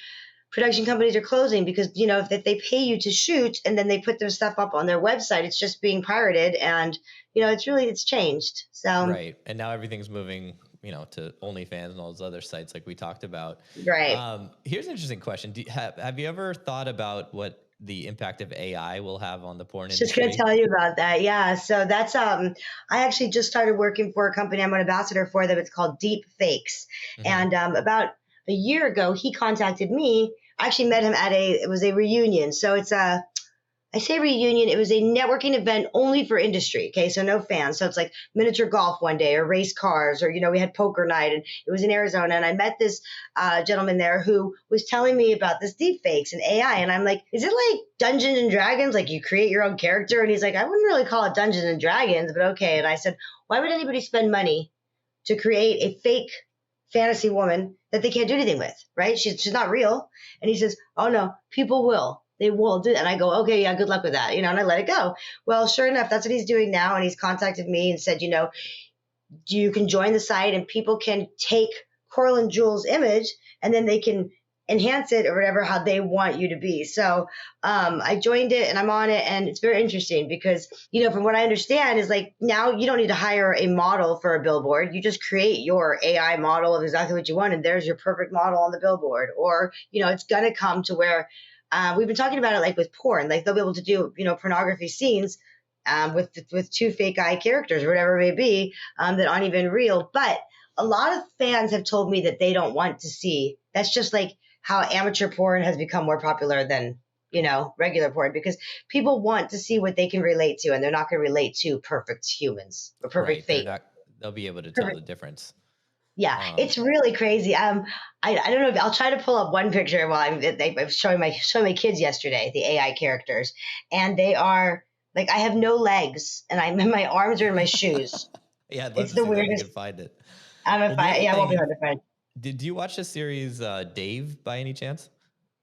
production companies are closing because if they pay you to shoot and then they put their stuff up on their website, it's just being pirated, and it's changed. So right, and now everything's moving to OnlyFans and all those other sites like we talked about. Right. Here's an interesting question. Have you ever thought about what the impact of AI will have on the porn industry? Just going to tell you about that. Yeah. So that's, I actually just started working for a company I'm an ambassador for them. It's called Deepfakes. And about a year ago, he contacted me. I actually met him it was a reunion. So I say reunion, it was a networking event only for industry. Okay. So no fans. So it's like miniature golf one day or race cars, or, we had poker night, and it was in Arizona. And I met this gentleman there who was telling me about this deep fakes and AI. And I'm like, is it like Dungeons and Dragons? Like you create your own character? And he's like, I wouldn't really call it Dungeons and Dragons, but okay. And I said, why would anybody spend money to create a fake fantasy woman that they can't do anything with, right? She's not real. And he says, oh no, people will. They will do it. And I go, okay, yeah, good luck with that. And I let it go. Well, sure enough, that's what he's doing now. And he's contacted me and said, you can join the site and people can take Coralyn Jewel's image and then they can enhance it or whatever, how they want you to be. So I joined it and I'm on it, and it's very interesting because, from what I understand is like now you don't need to hire a model for a billboard. You just create your AI model of exactly what you want, and there's your perfect model on the billboard. Or, it's going to come to where we've been talking about it like with porn, like they'll be able to do, pornography scenes with two fake eye characters or whatever it may be that aren't even real. But a lot of fans have told me that they don't want to see. That's just like how amateur porn has become more popular than, regular porn, because people want to see what they can relate to, and they're not going to relate to perfect humans or perfect fake. They'll be able to tell the difference. Yeah, it's really crazy. I don't know if I'll try to pull up one picture while I'm showing my kids yesterday, the AI characters, and they are like, I have no legs and my arms are in my shoes. Yeah, it's the weirdest. You can find it. I won't be hard to find. Did you watch the series Dave by any chance?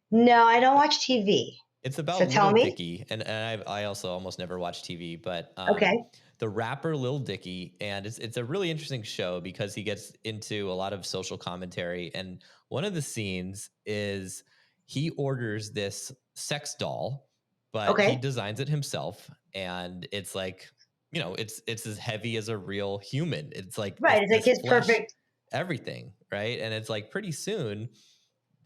No, I don't watch TV. It's about Lil Dicky, and I also almost never watch TV, but okay. The rapper Lil Dicky, and it's a really interesting show because he gets into a lot of social commentary, and one of the scenes is he orders this sex doll, but he designs it himself, and it's like, it's as heavy as a real human. It's like it's like his perfect everything, right? And it's like pretty soon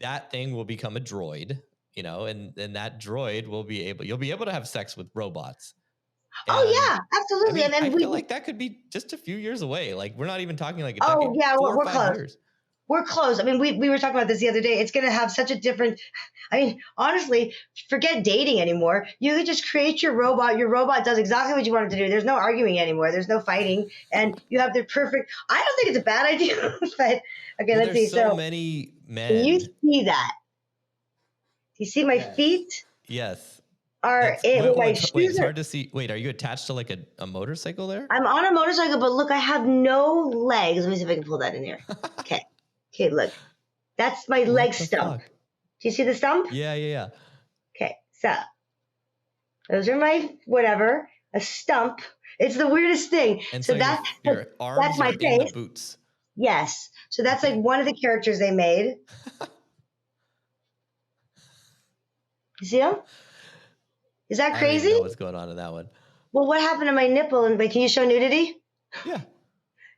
that thing will become a droid, and that droid you'll be able to have sex with robots. And, yeah, absolutely. I feel like that could be just a few years away. Like we're not even talking like a decade. Oh yeah, we're close. Years. We're close. I mean, we were talking about this the other day. It's going to have such a different, honestly, forget dating anymore. You can just create your robot. Your robot does exactly what you want it to do. There's no arguing anymore. There's no fighting. And you have the perfect, I don't think it's a bad idea, but okay, let's see. So many men. Can you see that? Do you see my feet? Yes. It's hard to see. Wait, are you attached to like a motorcycle there? I'm on a motorcycle, but look, I have no legs. Let me see if I can pull that in here. Okay. Okay, look. That's my leg stump. Fuck? Do you see the stump? Yeah. Okay, so those are my whatever. A stump. It's the weirdest thing. And so that's my face. In the boots. Yes. So that's like one of the characters they made. You see them? Is that crazy? I don't know what's going on in that one. Well, what happened to my nipple? And can you show nudity? Yeah.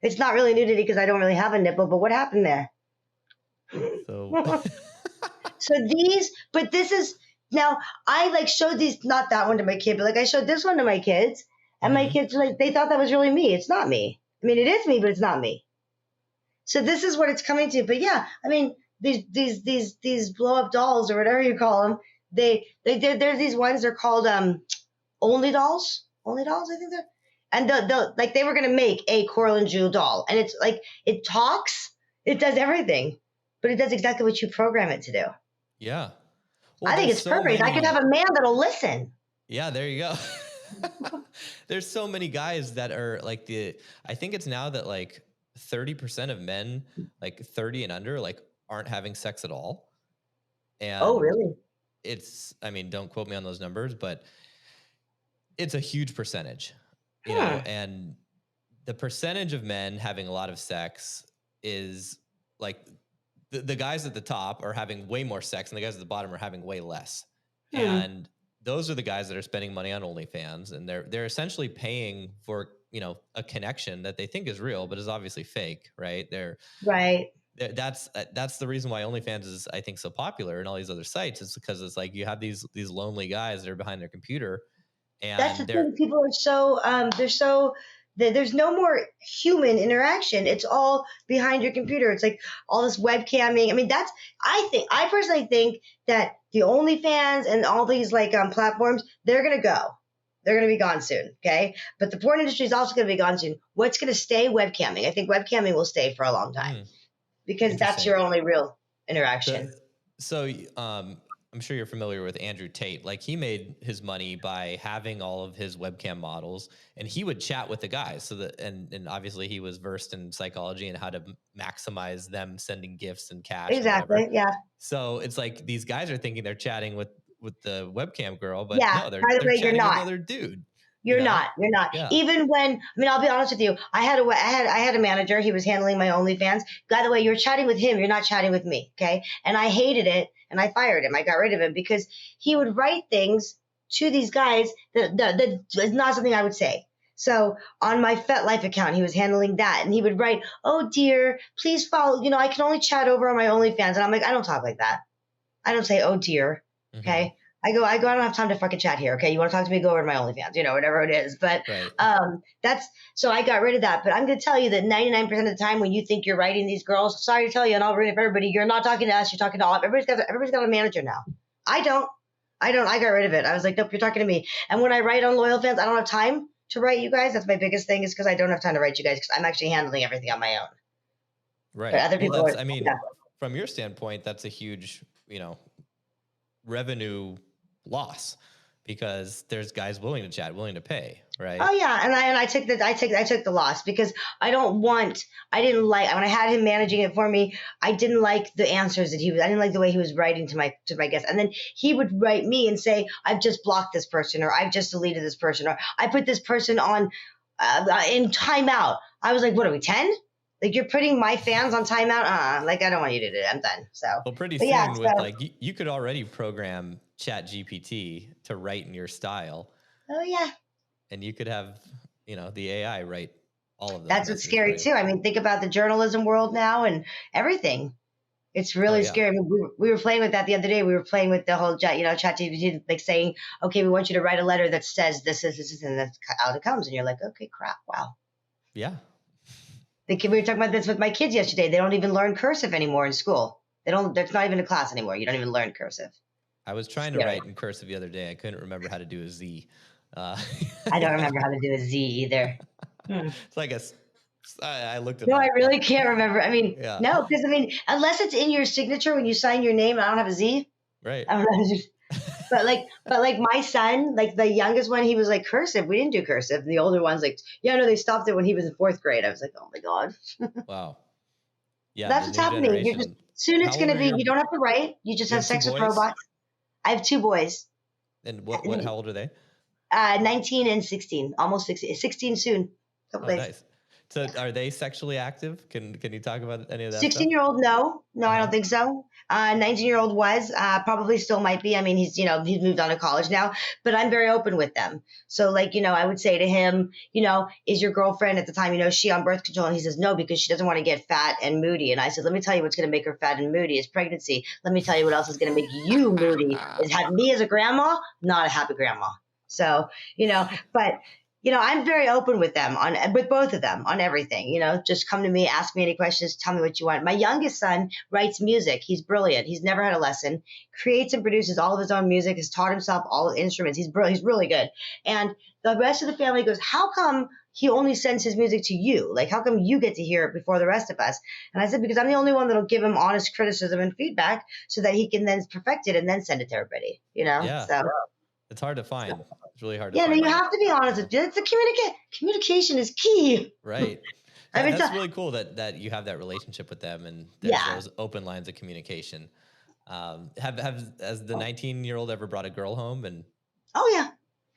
It's not really nudity because I don't really have a nipple, but what happened there? So So this is, now I like showed these, not that one to my kid, but like I showed this one to my kids, and my kids like, they thought that was really me. It's not me. I mean, it is me, but it's not me. So this is what it's coming to. But yeah, I mean, these blow up dolls or whatever you call them, there's these ones, they're called Only Dolls, I think they're, and the like they were gonna make a Coralyn Jewel doll, and it's like it talks, it does everything, but it does exactly what you program it to do. yeah. Well, I think it's perfect. I could have a man that'll listen. Yeah, there you go. There's so many guys that are like I think it's now that like 30% of men like 30 and under like aren't having sex at all. And Oh, really? it's, I mean, don't quote me on those numbers, but it's a huge percentage, you know, and the percentage of men having a lot of sex is like the guys at the top are having way more sex and the guys at the bottom are having way less. And those are the guys that are spending money on OnlyFans, and they're essentially paying for, you know, a connection that they think is real, but is obviously fake, right? That's the reason why OnlyFans is, I think, so popular and all these other sites, is because it's like you have these lonely guys that are behind their computer, and That's the thing. People are so there's no more human interaction. It's all behind your computer. It's like all this webcamming. I mean, I personally think that the OnlyFans and all these like platforms, they're gonna go. They're going to be gone soon, okay? But the porn industry is also going to be gone soon. What's going to stay? Webcamming. I think webcamming will stay for a long time because that's your only real interaction. So I'm sure you're familiar with Andrew Tate. Like, he made his money by having all of his webcam models, and he would chat with the guys. So that, and obviously he was versed in psychology and how to maximize them sending gifts and cash. Exactly. And yeah. So it's like these guys are thinking they're chatting with the webcam girl, but yeah. no, they're By the way, chatting you're not. with another dude. You're not. Yeah. Even when, I mean, I'll be honest with you. I had a manager. He was handling my OnlyFans. By the way, you're chatting with him. You're not chatting with me. Okay. And I hated it. And I fired him. I got rid of him because he would write things to these guys that is not something I would say. So on my FetLife account, he was handling that. And he would write, "Oh dear, please follow, I can only chat over on my OnlyFans." And I'm like, I don't talk like that. I don't say, "Oh dear." Okay. I go, I don't have time to fucking chat here. Okay. You want to talk to me? Go over to my OnlyFans, whatever it is. But, so I got rid of that. But I'm going to tell you that 99% of the time when you think you're writing these girls, sorry to tell you, and I'll ruin it for everybody, you're not talking to us. You're talking to all, everybody's got a manager now. I don't, I got rid of it. I was like, nope, you're talking to me. And when I write on LoyalFans, I don't have time to write you guys. That's my biggest thing, is because I don't have time to write you guys, because I'm actually handling everything on my own. Right. But other people from your standpoint, that's a huge, revenue loss, because there's guys willing to chat, willing to pay, right? Oh yeah, and I took the loss because I didn't like, when I had him managing it for me, I didn't like the answers that I didn't like the way he was writing to my guests, and then he would write me and say, "I've just blocked this person," or "I've just deleted this person," or "I put this person on in timeout." I was like, "What are we, 10? Like, you're putting my fans on timeout? Like, I don't want you to do it. I'm done." So, well, pretty soon you could already program Chat GPT to write in your style. Oh yeah. And you could have, the AI write all of that. That's what's scary too. I mean, think about the journalism world now and everything. It's really scary. I mean, we were playing with that the other day. We were playing with the whole Chat GPT, like saying, "Okay, we want you to write a letter that says this, and that's how it comes." And you're like, "Okay, crap, wow." Yeah. We were talking about this with my kids yesterday. They don't even learn cursive anymore in school. There's not even a class anymore. You don't even learn cursive. I was trying to write in cursive the other day. I couldn't remember how to do a Z. I don't remember how to do a Z either. It's like I looked at No, I really can't remember. I mean, no, because unless it's in your signature when you sign your name, I don't have a Z. Right. I don't know. But like my son, like the youngest one, he was like, cursive. We didn't do cursive. The older one's like, yeah, no, they stopped it when he was in 4th grade. I was like, oh my God. Wow. Yeah. That's what's happening. Soon it's going to be, you don't have to write. You just have sex with robots. I have 2 boys. And how old are they? 19 and 16, almost 16 soon. Nice. So are they sexually active? Can you talk about any of that 16-year-old, no, I don't think so. 19-year-old was, probably still might be. I mean, he's moved on to college now, but I'm very open with them. So like, I would say to him, is your girlfriend at the time, is she on birth control? And he says, no, because she doesn't want to get fat and moody. And I said, let me tell you what's going to make her fat and moody is pregnancy. Let me tell you what else is going to make you moody is have me as a grandma, not a happy grandma. So, but I'm very open with them with both of them on everything, just come to me, ask me any questions, tell me what you want. My youngest son writes music. He's brilliant. He's never had a lesson, creates and produces all of his own music, has taught himself all the instruments. He's brilliant. He's really good. And the rest of the family goes, how come he only sends his music to you? Like, how come you get to hear it before the rest of us? And I said, because I'm the only one that'll give him honest criticism and feedback so that he can then perfect it and then send it to everybody, Yeah. So it's hard to find. It's really hard to find. Yeah, you have to be honest with you. It's communication is key. Right. That's really cool that you have that relationship with them and there's those open lines of communication. Has the 19-year-old ever brought a girl home and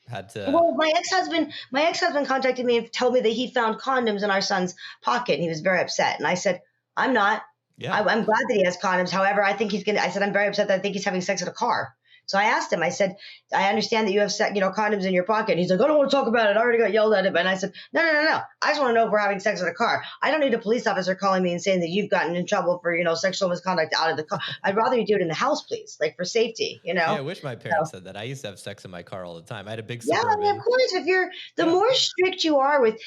had to? Well, my ex-husband contacted me and told me that he found condoms in our son's pocket and he was very upset. And I said, I'm not. Yeah. I'm glad that he has condoms. However, I said, I'm very upset that I think he's having sex in a car. So I asked him, I said, I understand that you have condoms in your pocket. And he's like, I don't want to talk about it. I already got yelled at it. And I said, no. I just want to know if we're having sex in a car. I don't need a police officer calling me and saying that you've gotten in trouble for, sexual misconduct out of the car. I'd rather you do it in the house, please, like for safety, Yeah, I wish my parents said that. I used to have sex in my car all the time. I had a big Suburban. Yeah, I mean, of course, the more strict you are with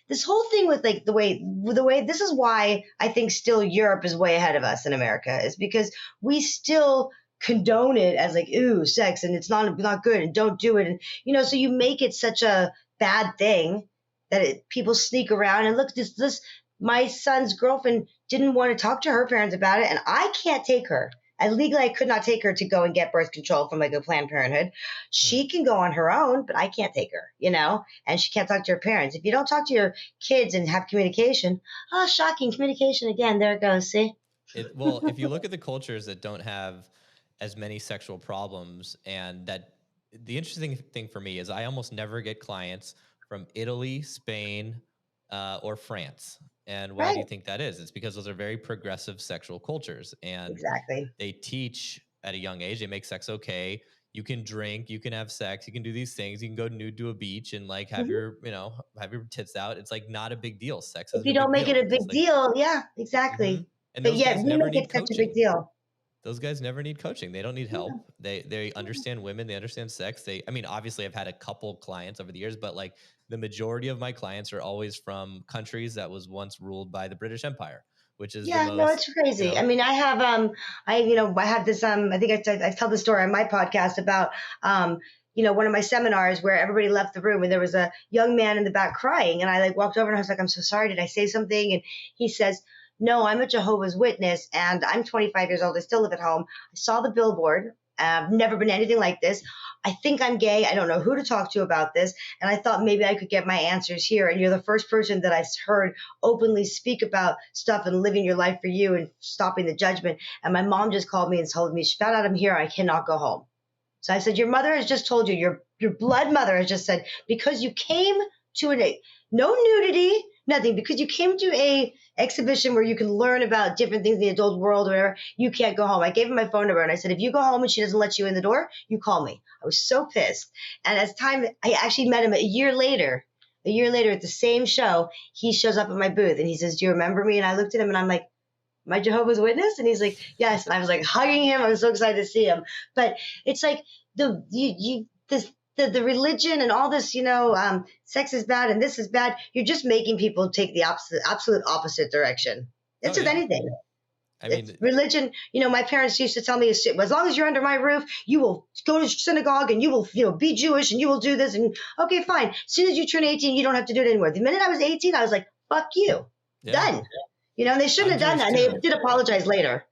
this whole thing with like the way, this is why I think still Europe is way ahead of us in America is because we still condone it as like, ooh, sex, and it's not good, and don't do it, and so you make it such a bad thing that people sneak around. And look, this my son's girlfriend didn't want to talk to her parents about it, and I can't take her. Legally, I could not take her to go and get birth control from like a Planned Parenthood. She can go on her own, but I can't take her, and she can't talk to her parents. If you don't talk to your kids and have communication, shocking, communication again, there it goes, see? Well, if you look at the cultures that don't have as many sexual problems, and that the interesting thing for me is I almost never get clients from Italy, Spain, or France. And why do you think that is? It's because those are very progressive sexual cultures, and they teach at a young age. They make sex okay. You can drink, you can have sex, you can do these things. You can go nude to a beach and like have your, have your tits out. It's like not a big deal. Sex is if you don't make it a big deal, yeah, exactly. And but yet you make it such a big deal. Those guys never need coaching. They don't need help. They understand women. They understand sex. Obviously I've had a couple clients over the years, but like the majority of my clients are always from countries that was once ruled by the British Empire, which is it's crazy. I mean, I have, I had this, I think I tell the story on my podcast about, one of my seminars where everybody left the room and there was a young man in the back crying. And I like walked over and I was like, I'm so sorry. Did I say something? And he says, no, I'm a Jehovah's Witness and I'm 25 years old. I still live at home. I saw the billboard. I've never been anything like this. I think I'm gay. I don't know who to talk to about this. And I thought maybe I could get my answers here. And you're the first person that I heard openly speak about stuff and living your life for you and stopping the judgment. And my mom just called me and told me, she found out I'm here. I cannot go home. So I said, your mother has just told you, your blood mother has just said, because you came to no nudity, nothing, because you came to a exhibition where you can learn about different things in the adult world or whatever, you can't go home. I gave him my phone number and I said, if you go home and she doesn't let you in the door, you call me. I was so pissed. And as time, I actually met him a year later at the same show. He shows up at my booth and he says, do you remember me? And I looked at him and I'm like, my Jehovah's Witness? And he's like, yes. And I was like hugging him. I was so excited to see him. But it's like the religion and all this, sex is bad and this is bad. You're just making people take the absolute opposite direction. It's anything. I mean, religion, my parents used to tell me, as long as you're under my roof, you will go to synagogue and you will, be Jewish and you will do this. And okay, fine. As soon as you turn 18, you don't have to do it anymore. The minute I was 18, I was like, fuck you. Yeah. Done. They shouldn't have done that. And they did apologize later.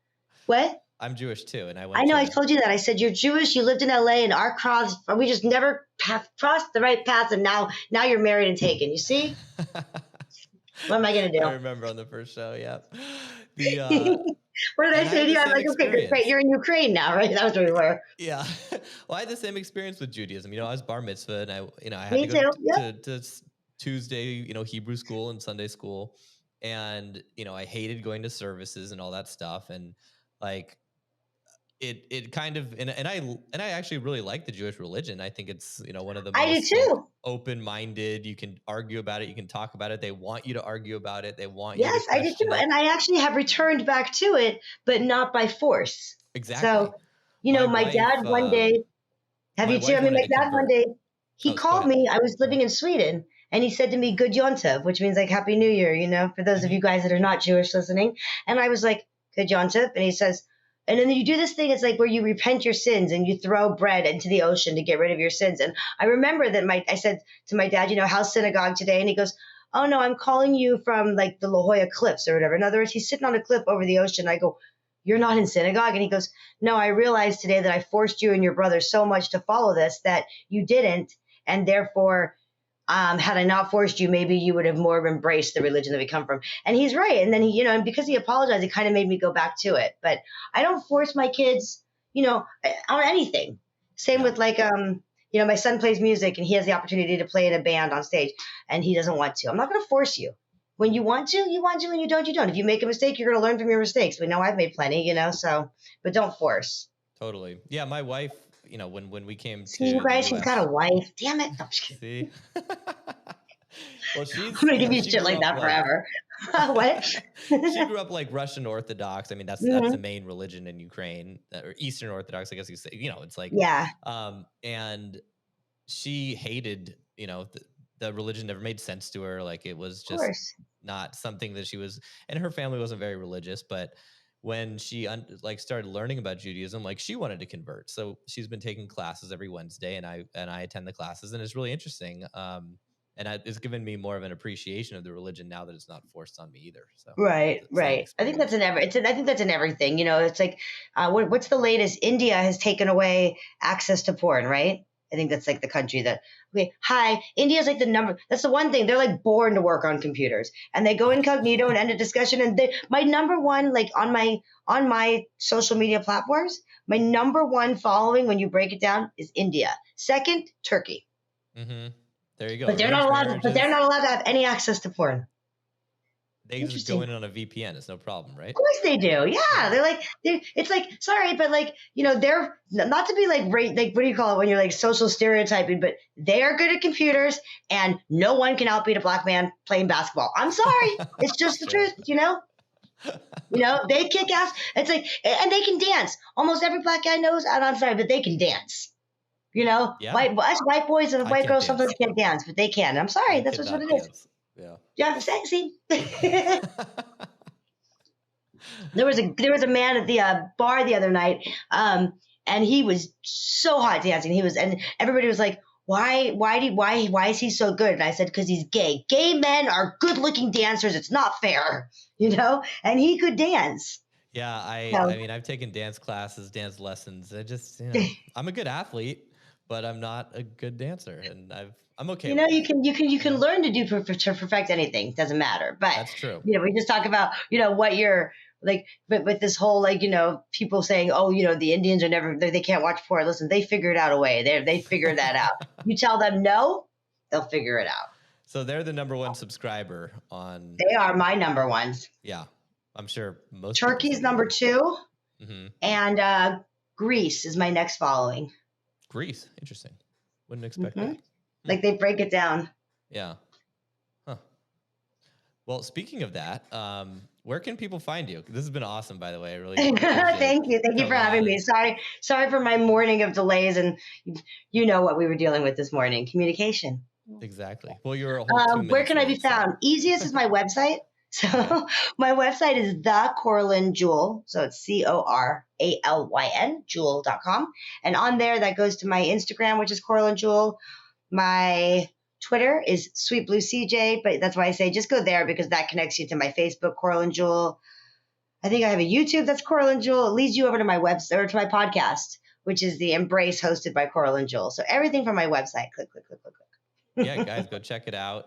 What? I'm Jewish too, and I told you that. I said, you're Jewish, you lived in LA, and our cross, we just never crossed the right path, and now you're married and taken. You see? What am I going to do? I remember on the first show, yeah. What did I say to you? I'm like, okay, great, you're in Ukraine now, right? That was where we were. Yeah. Well, I had the same experience with Judaism. I was bar mitzvah, and I had Me to go too. to Tuesday, Hebrew school and Sunday school. And, I hated going to services and all that stuff. And like, it kind of, and I actually really like the Jewish religion. I think it's, one of the I do most like too. open-minded. You can argue about it. You can talk about it. They want you to argue about it. They want you to Yes, I do question too. it. And I actually have returned back to it, but not by force. Exactly. So, My my wife, dad one day, have my you too? wife I mean, wanted my to dad one convert. day, he Go called ahead. me. I was living in Sweden, and he said to me, "Good Yontiv," which means like Happy New Year, for those of you guys that are not Jewish listening. And I was like, "Good Yontiv," and he says, and then you do this thing. It's like where you repent your sins and you throw bread into the ocean to get rid of your sins. And I remember that I said to my dad, how's synagogue today? And he goes, "Oh no, I'm calling you from like the La Jolla Cliffs or whatever." In other words, he's sitting on a cliff over the ocean. I go, "You're not in synagogue?" And he goes, "No, I realized today that I forced you and your brother so much to follow this that you didn't. And therefore, had I not forced you, maybe you would have more embraced the religion that we come from." And he's right. And then he, and because he apologized, it kind of made me go back to it. But I don't force my kids, on anything. Same with like, my son plays music and he has the opportunity to play in a band on stage and he doesn't want to. I'm not going to force you. When you want to, you want to, and you don't, you don't. If you make a mistake, you're going to learn from your mistakes. We know I've made plenty, so, but don't force. Totally. Yeah. My wife, when we came to See, you guys, the she's US, got a wife. Damn it. No, I'm just kidding. see, well, she's, I'm going to give you she shit grew like up that forever. What? she grew up like Russian Orthodox. I mean, that's the main religion in Ukraine, or Eastern Orthodox, I guess you say. It's like, Yeah. And she hated, the religion never made sense to her. Like it was just not something that she was, and her family wasn't very religious. But when she started learning about Judaism, like she wanted to convert. So she's been taking classes every Wednesday, and I attend the classes, and it's really interesting. It's given me more of an appreciation of the religion now that it's not forced on me either. So Right. exciting I think that's experience. I think that's in everything. It's like, what's the latest? India has taken away access to porn, right? I think that's like the country that, okay, hi, India's like that's the one thing. They're like born to work on computers and they go incognito and end a discussion. And my number one, like on my social media platforms, my number one following when you break it down is India. Second, Turkey. Mm-hmm. There you go. But they're not allowed to have any access to porn. They just go in on a VPN. It's no problem, right? Of course they do. Yeah. They're like, it's like, sorry, but like, they're not to be like, like, what do you call it when you're like social stereotyping, but they are good at computers and no one can outbeat a black man playing basketball. I'm sorry. It's just the truth, they kick ass. It's like, and they can dance. Almost every black guy knows, and I'm sorry, but they can dance. Yeah. Us white boys and white girls dance. sometimes can't dance, but they can. I'm sorry. That's just what it is. Yeah. Yeah, sexy. There was a man at the bar the other night, and he was so hot dancing. And everybody was like, why is he so good? And I said, because he's gay. Gay men are good looking dancers. It's not fair, and he could dance. Yeah. I mean, I've taken dance classes, dance lessons. I just, I'm a good athlete, but I'm not a good dancer, and I'm okay. You can learn to perfect anything. Doesn't matter. But that's true. We just talk about, what you're like, but with this whole, like, people saying, oh, the Indians are they can't watch porn. Listen, they figured out a way. They figured that out. You tell them no, they'll figure it out. So they're the number one subscriber on. They are my number ones. Yeah. I'm sure most. Turkey's number 2. Mm-hmm. And Greece is my next following. Greece. Interesting. Wouldn't expect that. Like they break it down. Yeah. Huh. Well, speaking of that, where can people find you? This has been awesome, by the way. I really Thank you for having me. Sorry for my morning of delays, and you know what we were dealing with this morning: communication. Exactly. Well, you're a whole 2 minutes. Where can I be found? Easiest is my website. So my website is the Coralyn Jewel. So it's CORALYN Jewel.com. And on there, that goes to my Instagram, which is Coralyn Jewel. My Twitter is Sweet Blue CJ, but that's why I say just go there because that connects you to my Facebook, Coralyn Jewel. I think I have a YouTube that's Coralyn Jewel. It leads you over to my website or to my podcast, which is The Embrace, hosted by Coralyn Jewel. So everything from my website. Click. Yeah, guys, go check it out.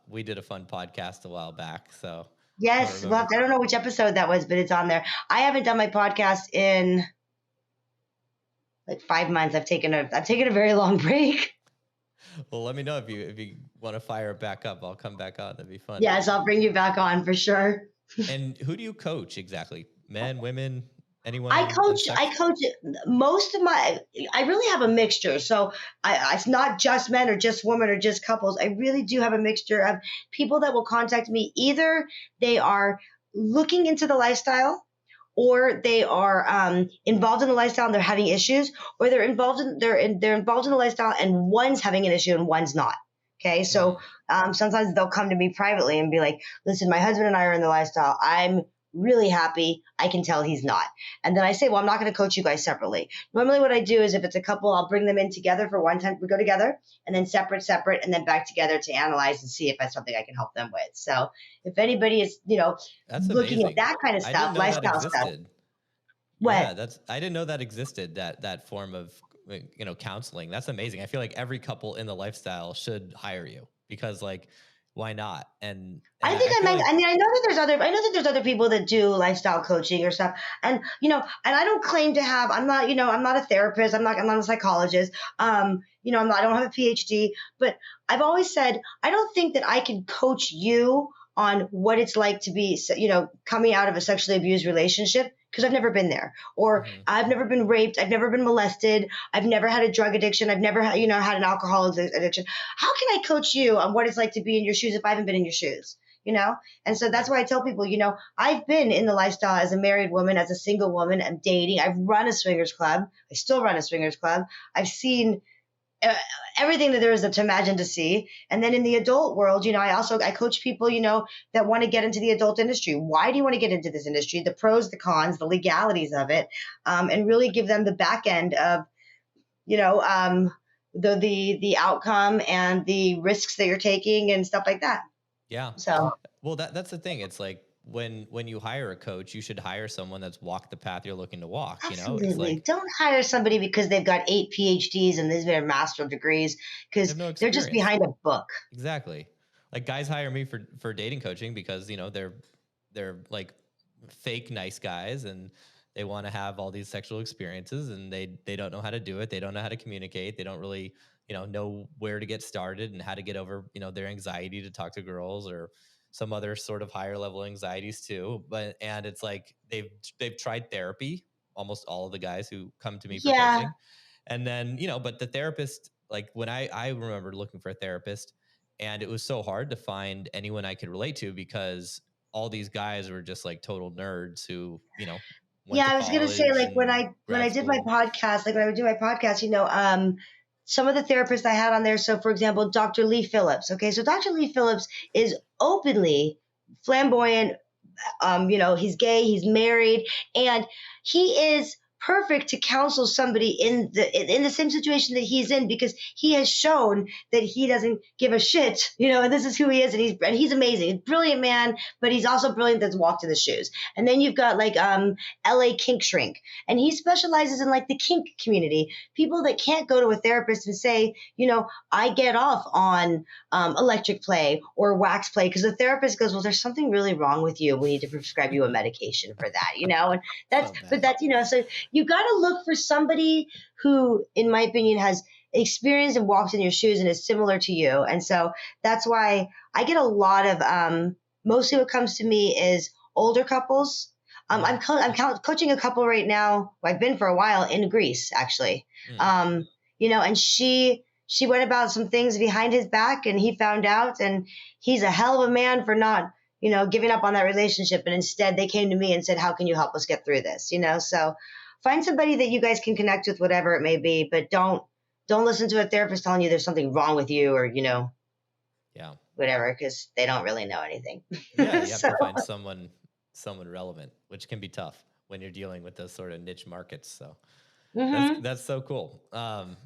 We did a fun podcast a while back. So yes, well, I don't know which episode that was, but it's on there. I haven't done my podcast in like 5 months. I've taken a very long break. Well, let me know if you want to fire it back up, I'll come back on. That'd be fun. Yes, I'll bring you back on for sure. And who do you coach exactly? Men, women, anyone? I coach most of I really have a mixture. So it's not just men or just women or just couples. I really do have a mixture of people that will contact me. Either they are looking into the lifestyle, or they are involved in the lifestyle and they're having issues, or they're involved in the lifestyle and one's having an issue and one's not. Okay, so sometimes they'll come to me privately and be like, listen, my husband and I are in the lifestyle. I'm really happy. I can tell he's not. And then I say, well, I'm not going to coach you guys separately. Normally what I do is if it's a couple, I'll bring them in together for one time. We go together and then separate, and then back together to analyze and see if that's something I can help them with. So if anybody is, that's looking amazing. at that kind of stuff, lifestyle stuff. What? Yeah, I didn't know that existed, that form of, counseling. That's amazing. I feel like every couple in the lifestyle should hire you because why not? And I think I know that there's other people that do lifestyle coaching or stuff. And, and I don't claim to have, I'm not a therapist. I'm not a psychologist. I don't have a PhD, but I've always said, I don't think that I can coach you on what it's like to be, coming out of a sexually abused relationship, because I've never been there, or I've never been raped. I've never been molested. I've never had a drug addiction. I've never, had an alcohol addiction. How can I coach you on what it's like to be in your shoes if I haven't been in your shoes? And so that's why I tell people, I've been in the lifestyle as a married woman, as a single woman. I'm dating. I've run a swingers club. I still run a swingers club. I've seen everything that there is to imagine to see. And then in the adult world, I coach people, that want to get into the adult industry. Why do you want to get into this industry? The pros, the cons, the legalities of it, and really give them the back end of, the outcome and the risks that you're taking and stuff like that. Yeah. So, well, that's the thing. It's like when you hire a coach, you should hire someone that's walked the path you're looking to walk. Absolutely. Don't hire somebody because they've got 8 PhDs and they've got master's degrees, because they're just behind a book. Exactly. Like guys hire me for dating coaching because, they're like fake nice guys and they want to have all these sexual experiences and they don't know how to do it. They don't know how to communicate. They don't really, know where to get started and how to get over, their anxiety to talk to girls or some other sort of higher level anxieties too. And it's like, they've tried therapy, almost all of the guys who come to me for coaching. And then, but the therapist, like when I remember looking for a therapist and it was so hard to find anyone I could relate to because all these guys were just like total nerds who, I was going to say, like when I did my podcast, like when I would do my podcast, some of the therapists I had on there. So for example, Dr. Lee Phillips. Okay. So Dr. Lee Phillips is openly flamboyant. He's gay, he's married, and he is perfect to counsel somebody in the same situation that he's in, because he has shown that he doesn't give a shit, and this is who he is, and he's amazing. He's a brilliant man, but he's also brilliant that's walked in the shoes. And then you've got like LA Kink Shrink, and he specializes in like the kink community, people that can't go to a therapist and say, I get off on electric play or wax play, because the therapist goes, well, there's something really wrong with you. We need to prescribe you a medication for that, and that's, so you got to look for somebody who, in my opinion, has experienced and walked in your shoes and is similar to you. And so that's why I get a lot of, mostly what comes to me is older couples. I'm coaching a couple right now. I've been for a while in Greece, actually. And she went about some things behind his back and he found out, and he's a hell of a man for not, giving up on that relationship. And instead they came to me and said, how can you help us get through this? So find somebody that you guys can connect with, whatever it may be, but don't listen to a therapist telling you there's something wrong with you or, whatever, because they don't really know anything. Yeah, you have to find someone relevant, which can be tough when you're dealing with those sort of niche markets. So that's so cool.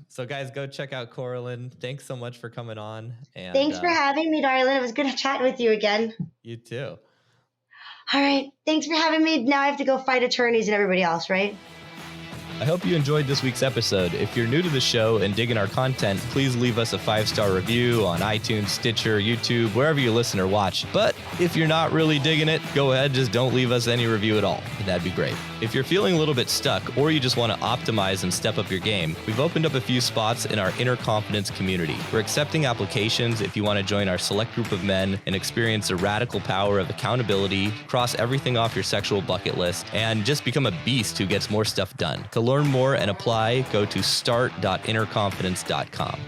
So guys, go check out Coralyn. Thanks so much for coming on. And thanks for having me, darling. It was good chatting with you again. You too. All right. Thanks for having me. Now I have to go fight attorneys and everybody else, right? I hope you enjoyed this week's episode. If you're new to the show and digging our content, please leave us a 5-star review on iTunes, Stitcher, YouTube, wherever you listen or watch. But if you're not really digging it, go ahead, just don't leave us any review at all. That'd be great. If you're feeling a little bit stuck or you just want to optimize and step up your game, we've opened up a few spots in our Inner Confidence community. We're accepting applications if you want to join our select group of men and experience the radical power of accountability, cross everything off your sexual bucket list, and just become a beast who gets more stuff done. To learn more and apply, go to start.innerconfidence.com.